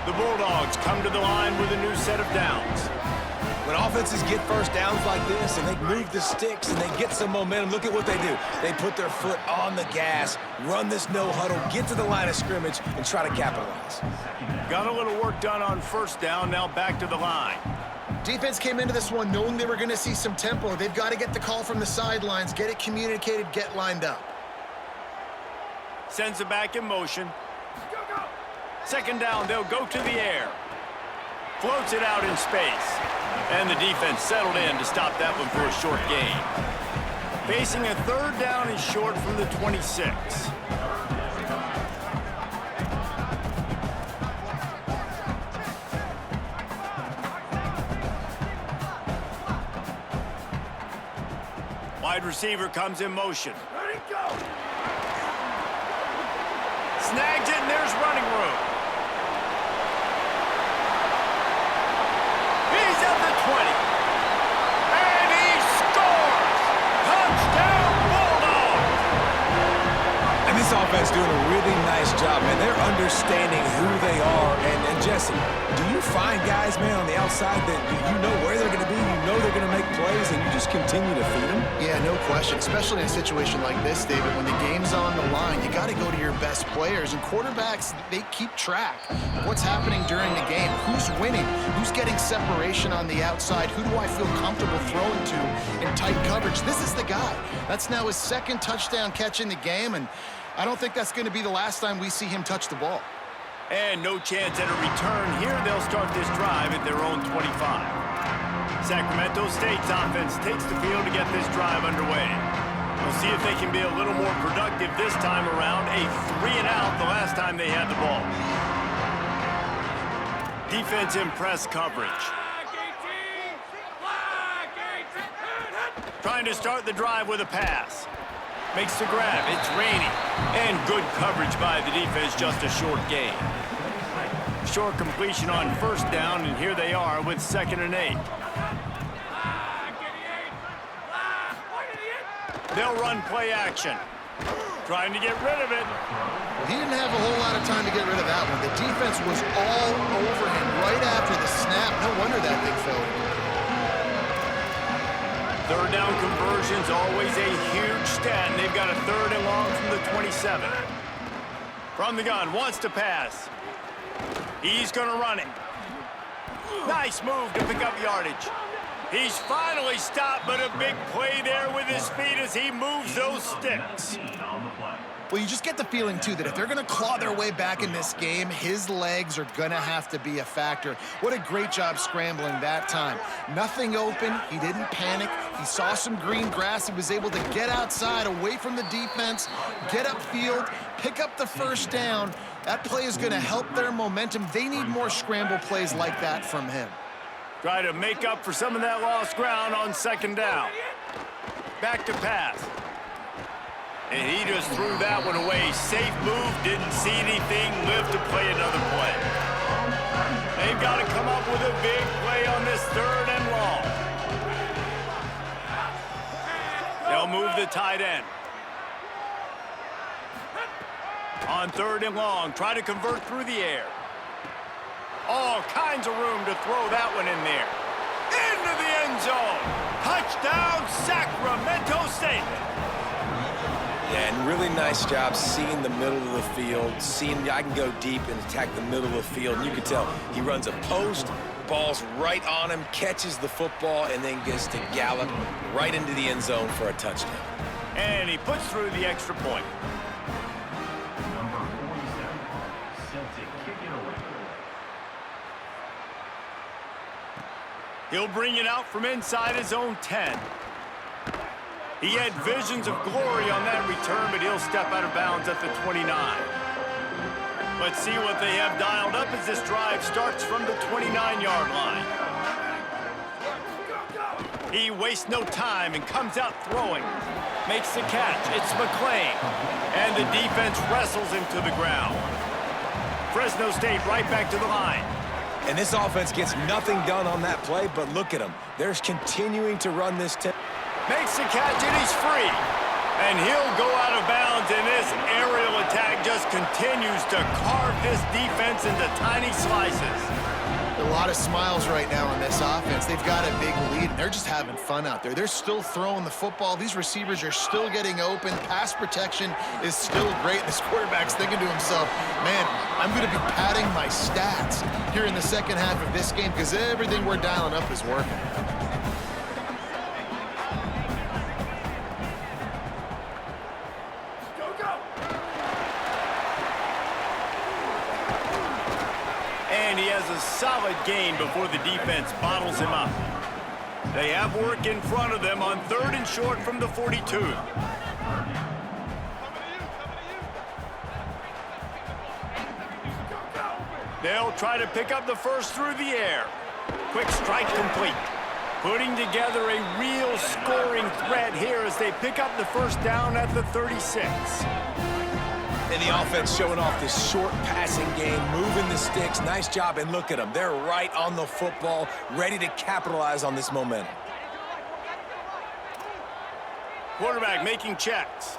The Bulldogs come to the line with a new set of downs. When offenses get first downs like this and they move the sticks and they get some momentum, look at what they do. They put their foot on the gas, run this no huddle, get to the line of scrimmage, and try to capitalize. Got a little work done on first down, now back to the line. Defense came into this one knowing they were going to see some tempo. They've got to get the call from the sidelines, get it communicated, get lined up. Sends it back in motion. Second down, they'll go to the air. Floats it out in space. And the defense settled in to stop that one for a short gain. Facing a third down and short from the 26. Wide receiver comes in motion. Ready, go! Snags it, and there's running room. He's at the 20. And he scores! Touchdown, Bulldogs! And this offense doing a really nice job, man. They're understanding who they are. And Jesse, do you find guys, man, on the outside that you know where they're going to be, you know they're going to make plays, and you just continue to feed them? Yeah, no question, especially in a situation like this, David. When the game's on the line, you got to go to your best players. And quarterbacks, they keep track of what's happening during the game. Who's winning? Who's getting separation on the outside? Who do I feel comfortable throwing to in tight coverage? This is the guy. That's now his second touchdown catch in the game, and I don't think that's going to be the last time we see him touch the ball. And no chance at a return here. They'll start this drive at their own 25. Sacramento State's offense takes the field to get this drive underway. We'll see if they can be a little more productive this time around. A 3-and-out the last time they had the ball. Defense in press coverage. Trying to start the drive with a pass. Makes the grab. It's raining. And good coverage by the defense, just a short gain. Short completion on first down, and here they are with 2nd and 8. They'll run play action. Trying to get rid of it. He didn't have a whole lot of time to get rid of that one. The defense was all over him right after the snap. No wonder that thing fell. Third down conversion's always a huge stat, and they've got a 3rd and long from the 27. From the gun, wants to pass. He's going to run it. Nice move to pick up yardage. He's finally stopped, but a big play there with his feet as he moves those sticks. Well, you just get the feeling, too, that if they're going to claw their way back in this game, his legs are going to have to be a factor. What a great job scrambling that time. Nothing open. He didn't panic. He saw some green grass. He was able to get outside, away from the defense, get upfield, pick up the first down. That play is going to help their momentum. They need more scramble plays like that from him. Try to make up for some of that lost ground on 2nd down. Back to pass. And he just threw that one away. Safe move, didn't see anything, lived to play another play. They've got to come up with a big play on this 3rd and long. They'll move the tight end. On 3rd and long, try to convert through the air. All kinds of room to throw that one in there. Into the end zone. Touchdown, Sacramento State. Yeah, and really nice job seeing the middle of the field, seeing I can go deep and attack the middle of the field. And you can tell he runs a post, ball's right on him, catches the football, and then gets to gallop right into the end zone for a touchdown. And he puts through the extra point. He'll bring it out from inside his own 10. He had visions of glory on that return, but he'll step out of bounds at the 29. Let's see what they have dialed up as this drive starts from the 29-yard line. He wastes no time and comes out throwing. Makes the catch. It's McClain. And the defense wrestles him to the ground. Fresno State right back to the line. And this offense gets nothing done on that play, but look at him. They're continuing to run this. Makes the catch, and he's free. And he'll go out of bounds, and this aerial attack just continues to carve this defense into tiny slices. A lot of smiles right now on this offense. They've got a big lead, and they're just having fun out there. They're still throwing the football. These receivers are still getting open. Pass protection is still great. This quarterback's thinking to himself, man, I'm going to be padding my stats here in the second half of this game because everything we're dialing up is working. And he has a solid gain before the defense bottles him up. They have work in front of them on 3rd and short from the 42. They'll try to pick up the first through the air. Quick strike complete. Putting together a real scoring threat here as they pick up the first down at the 36. And the offense showing off this short passing game, moving the sticks. Nice job, and look at them. They're right on the football, ready to capitalize on this momentum. Quarterback making checks.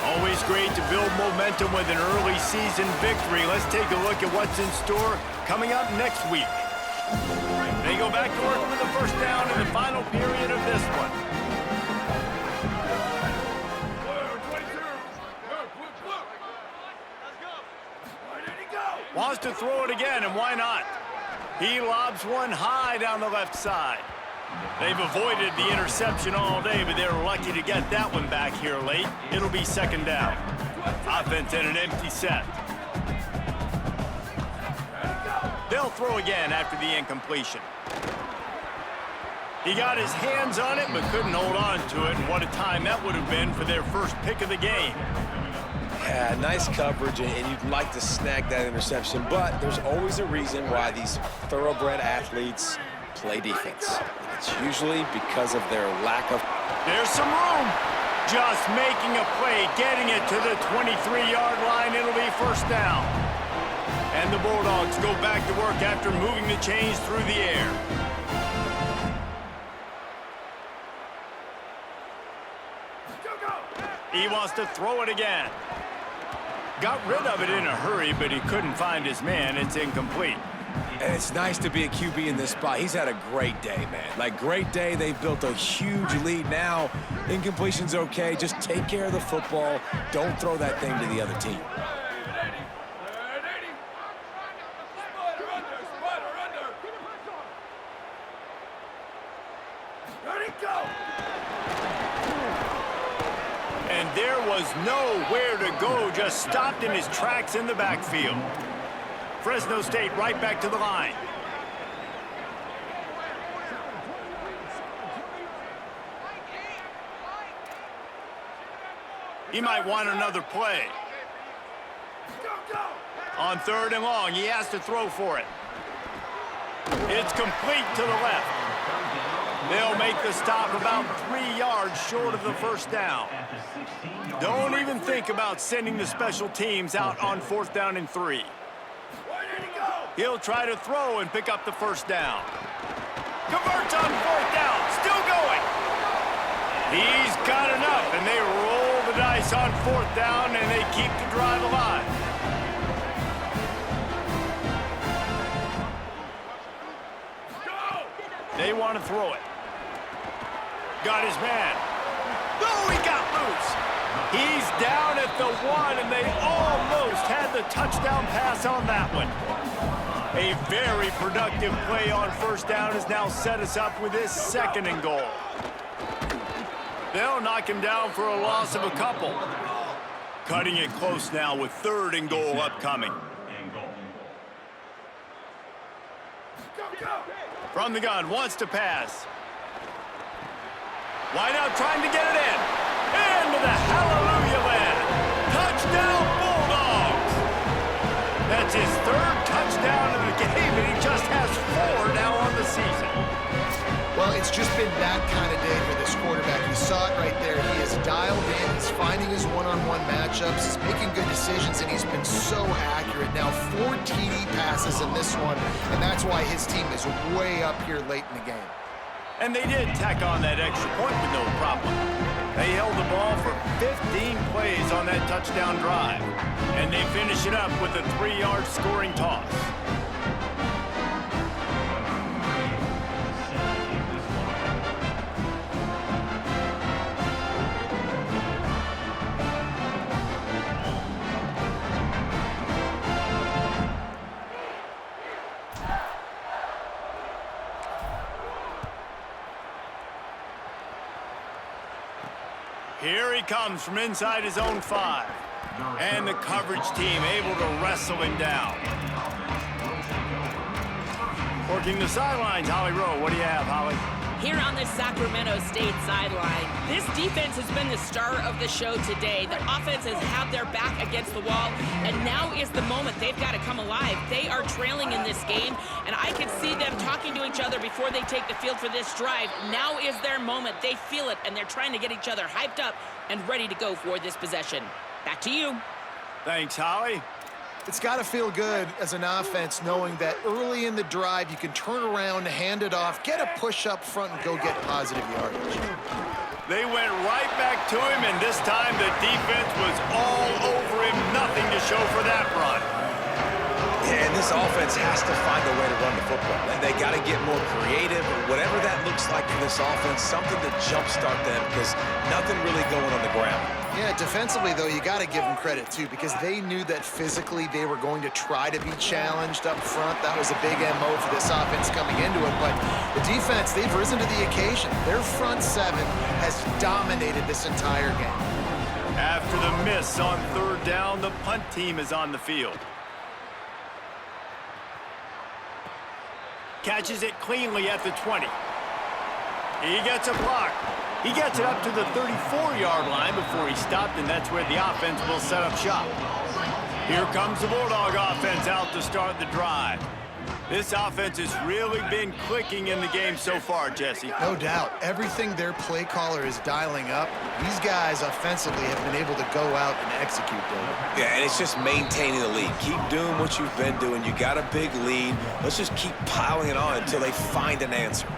Always great to build momentum with an early season victory. Let's take a look at what's in store coming up next week. They go back to work with the first down in the final period of this one. Wants to throw it again, and why not? He lobs one high down the left side. They've avoided the interception all day, but they're lucky to get that one back here late. It'll be second down. Offense in an empty set. They'll throw again after the incompletion. He got his hands on it, but couldn't hold on to it. And what a time that would have been for their first pick of the game. Yeah, nice coverage, and you'd like to snag that interception, but there's always a reason why these thoroughbred athletes play defense. It's usually because of their lack of... There's some room. Just making a play, getting it to the 23-yard line. It'll be first down. And the Bulldogs go back to work after moving the chains through the air. He wants to throw it again. Got rid of it in a hurry, but he couldn't find his man. It's incomplete. And it's nice to be a QB in this spot. He's had a great day, man. Like, great day. They've built a huge lead now. Incompletion's okay. Just take care of the football. Don't throw that thing to the other team. And there was nowhere to go, just stopped in his tracks in the backfield. Fresno State right back to the line. He might want another play. On 3rd and long, he has to throw for it. It's complete to the left. They'll make the stop about 3 yards short of the first down. Don't even think about sending the special teams out on 4th down and 3. He'll try to throw and pick up the first down. Converts on 4th down, still going. He's got enough, and they roll the dice on 4th down, and they keep the drive alive. They want to throw it. Got his man. Oh, he got loose. He's down at the 1, and they almost had the touchdown pass on that one. A very productive play on first down has now set us up with this 2nd and goal. They'll knock him down for a loss of a couple. Cutting it close now with 3rd and goal upcoming. From the gun, wants to pass. Wide out trying to get it in. Into the hallelujah land. Touchdown Bulldogs. That's his 3rd touchdown of the game, and he just has 4 now on the season. Well, it's just been that kind of day for this quarterback. You saw it right there. He dialed in. He's finding his one-on-one matchups. He's making good decisions, and he's been so accurate. Now 4 TD passes in this one, and that's why his team is way up here late in the game. And they did tack on that extra point with no problem. They held the ball for 15 plays on that touchdown drive. And they finish it up with a 3-yard scoring toss. Here he comes from inside his own 5. And the coverage team able to wrestle him down. Working the sidelines, Holly Rowe. What do you have, Holly? Here on the Sacramento State sideline, this defense has been the star of the show today. The offense has had their back against the wall, and now is the moment they've got to come alive. They are trailing in this game, and I can see them talking to each other before they take the field for this drive. Now is their moment. They feel it, and they're trying to get each other hyped up and ready to go for this possession. Back to you. Thanks, Holly. It's got to feel good as an offense knowing that early in the drive you can turn around, hand it off, get a push up front, and go get positive yardage. They went right back to him, and this time the defense was all over him. Nothing to show for that run. And this offense has to find a way to run the football. And they got to get more creative, or whatever that looks like for this offense, something to jumpstart them, because nothing really going on the ground. Yeah, defensively, though, you got to give them credit, too, because they knew that physically they were going to try to be challenged up front. That was a big MO for this offense coming into it. But the defense, they've risen to the occasion. Their front 7 has dominated this entire game. After the miss on 3rd down, the punt team is on the field. Catches it cleanly at the 20. He gets a block. He gets it up to the 34-yard line before he stopped, and that's where the offense will set up shop. Here comes the Bulldog offense out to start the drive. This offense has really been clicking in the game so far, Jesse. No doubt. Everything their play caller is dialing up, these guys offensively have been able to go out and execute them. Yeah, and it's just maintaining the lead. Keep doing what you've been doing. You got a big lead. Let's just keep piling it on until they find an answer.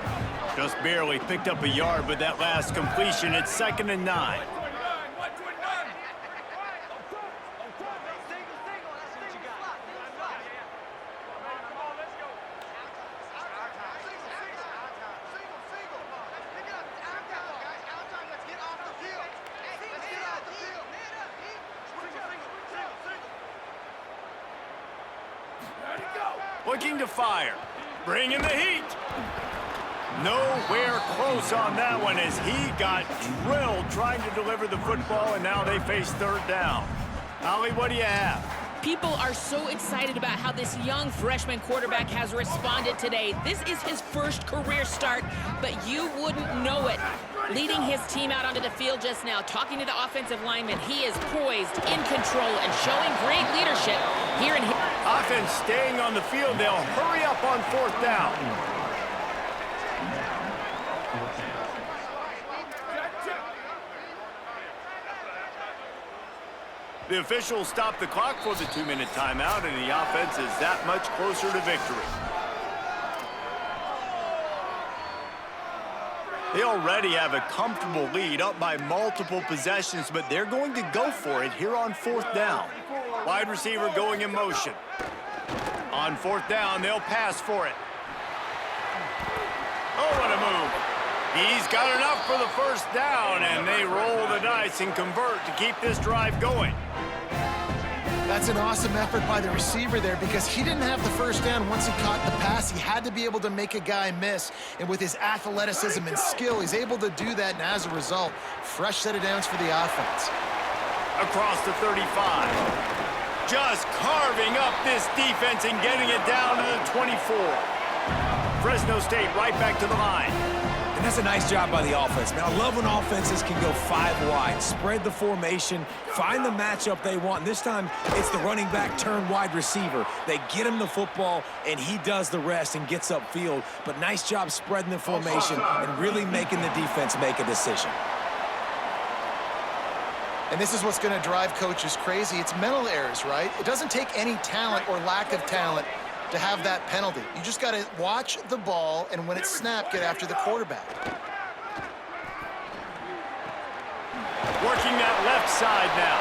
Just barely picked up a yard with that last completion. It's 2nd and 9. Looking to fire. Bringing the heat. Nowhere close on that one as he got drilled trying to deliver the football, and now they face 3rd down. Holly, what do you have? People are so excited about how this young freshman quarterback has responded today. This is his first career start, but you wouldn't know it. Leading his team out onto the field just now, talking to the offensive lineman, he is poised, in control, and showing great leadership here in his offense staying on the field. They'll hurry up on 4th down. The officials stop the clock for the 2-minute timeout, and the offense is that much closer to victory. They already have a comfortable lead, up by multiple possessions, but they're going to go for it here on 4th down. Wide receiver going in motion. On 4th down, they'll pass for it. Oh, what a move. He's got enough for the 1st down, and they roll the dice and convert to keep this drive going. That's an awesome effort by the receiver there because he didn't have the 1st down once he caught the pass. He had to be able to make a guy miss, and with his athleticism and skill, he's able to do that, and as a result, fresh set of downs for the offense. Across the 35. Just carving up this defense and getting it down to the 24. Fresno State right back to the line. And that's a nice job by the offense. Man, I love when offenses can go 5 wide, spread the formation, find the matchup they want. And this time, it's the running back turned wide receiver. They get him the football, and he does the rest and gets upfield. But nice job spreading the formation and really making the defense make a decision. And this is what's going to drive coaches crazy. It's mental errors, right? It doesn't take any talent or lack of talent to have that penalty. You just got to watch the ball, and when it's snapped, get after the quarterback. Working that left side now.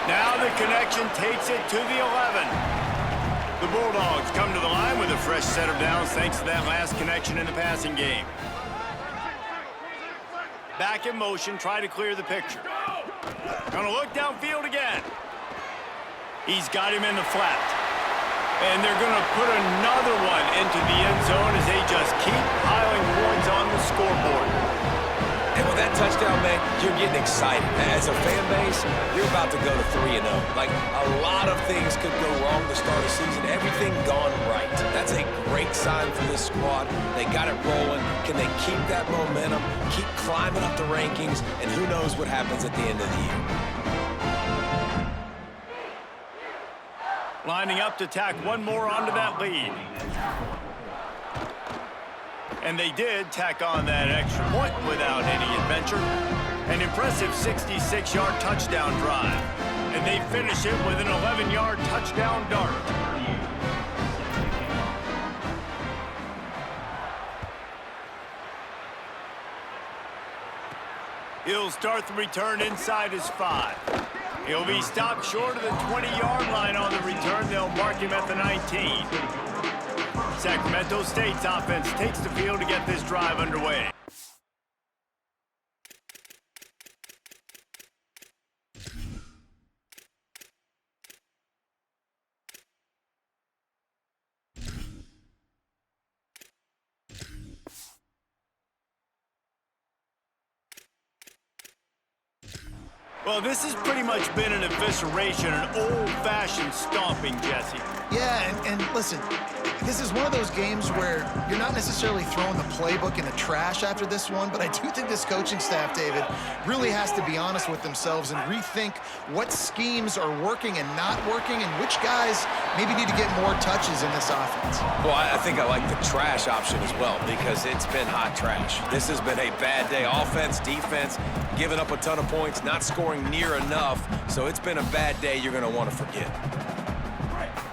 Now the connection takes it to the 11. The Bulldogs come to the line with a fresh set of downs thanks to that last connection in the passing game. Back in motion, try to clear the picture. Gonna look downfield again. He's got him in the flat. And they're gonna put another one into the end zone as they just keep piling points on the scoreboard. And with that touchdown, man, you're getting excited. As a fan base, you're about to go to 3-0. Like, a lot of things could go wrong to start a season. Everything gone right. That's a great sign for this squad. They got it rolling. Can they keep that momentum, keep climbing up the rankings, and who knows what happens at the end of the year. Lining up to tack one more onto that lead. And they did tack on that extra point without any adventure. An impressive 66-yard touchdown drive. And they finish it with an 11-yard touchdown dart. He'll start the return inside his 5. He'll be stopped short of the 20-yard line on the return. They'll mark him at the 19. Sacramento State's offense takes the field to get this drive underway. Well, this has pretty much been an evisceration, an old-fashioned stomping, Jesse. Yeah, and listen, this is one of those games where you're not necessarily throwing the playbook in the trash after this one, but I do think this coaching staff, David, really has to be honest with themselves and rethink what schemes are working and not working and which guys maybe need to get more touches in this offense. Well, I think I like the trash option as well because it's been hot trash. This has been a bad day. Offense, defense, giving up a ton of points, not scoring near enough, so it's been a bad day you're going to want to forget.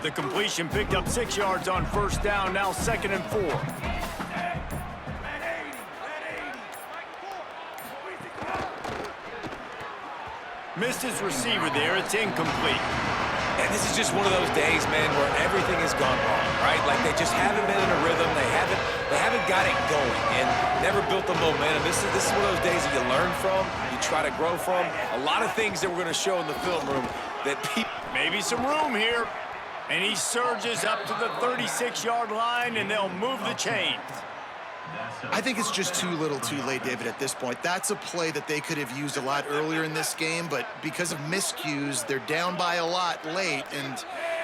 The completion picked up 6 yards on first down, now 2nd and 4. Missed his receiver there, it's incomplete. And this is just one of those days, man, where everything has gone wrong, right? Like they just haven't been in a rhythm, they haven't got it going and never built the momentum. This is one of those days that you learn from, you try to grow from. A lot of things that we're going to show in the film room that people... Maybe some room here. And he surges up to the 36-yard line, and they'll move the chains. I think it's just too little too late, David, at this point. That's a play that they could have used a lot earlier in this game, but because of miscues, they're down by a lot late, and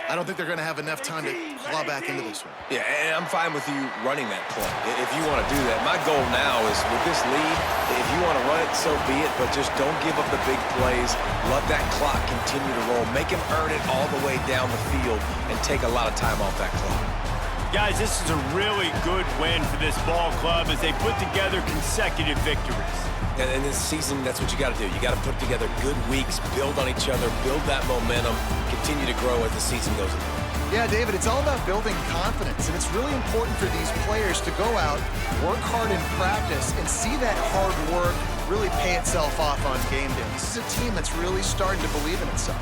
I don't think they're going to have enough time to claw back into this one. Yeah, and I'm fine with you running that play if you want to do that. My goal now is with this lead, if you want to run it, so be it, but just don't give up the big plays. Let that clock continue to roll. Make him earn it all the way down the field and take a lot of time off that clock. Guys, this is a really good win for this ball club as they put together consecutive victories. And in this season, that's what you got to do. You got to put together good weeks, build on each other, build that momentum, continue to grow as the season goes along. Yeah, David, it's all about building confidence, and it's really important for these players to go out, work hard in practice, and see that hard work really pay itself off on game day. This is a team that's really starting to believe in itself.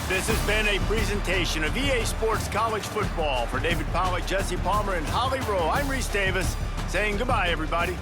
This has been a presentation of EA Sports College Football. For David Pollack, Jesse Palmer, and Holly Rowe, I'm Reese Davis saying goodbye, everybody.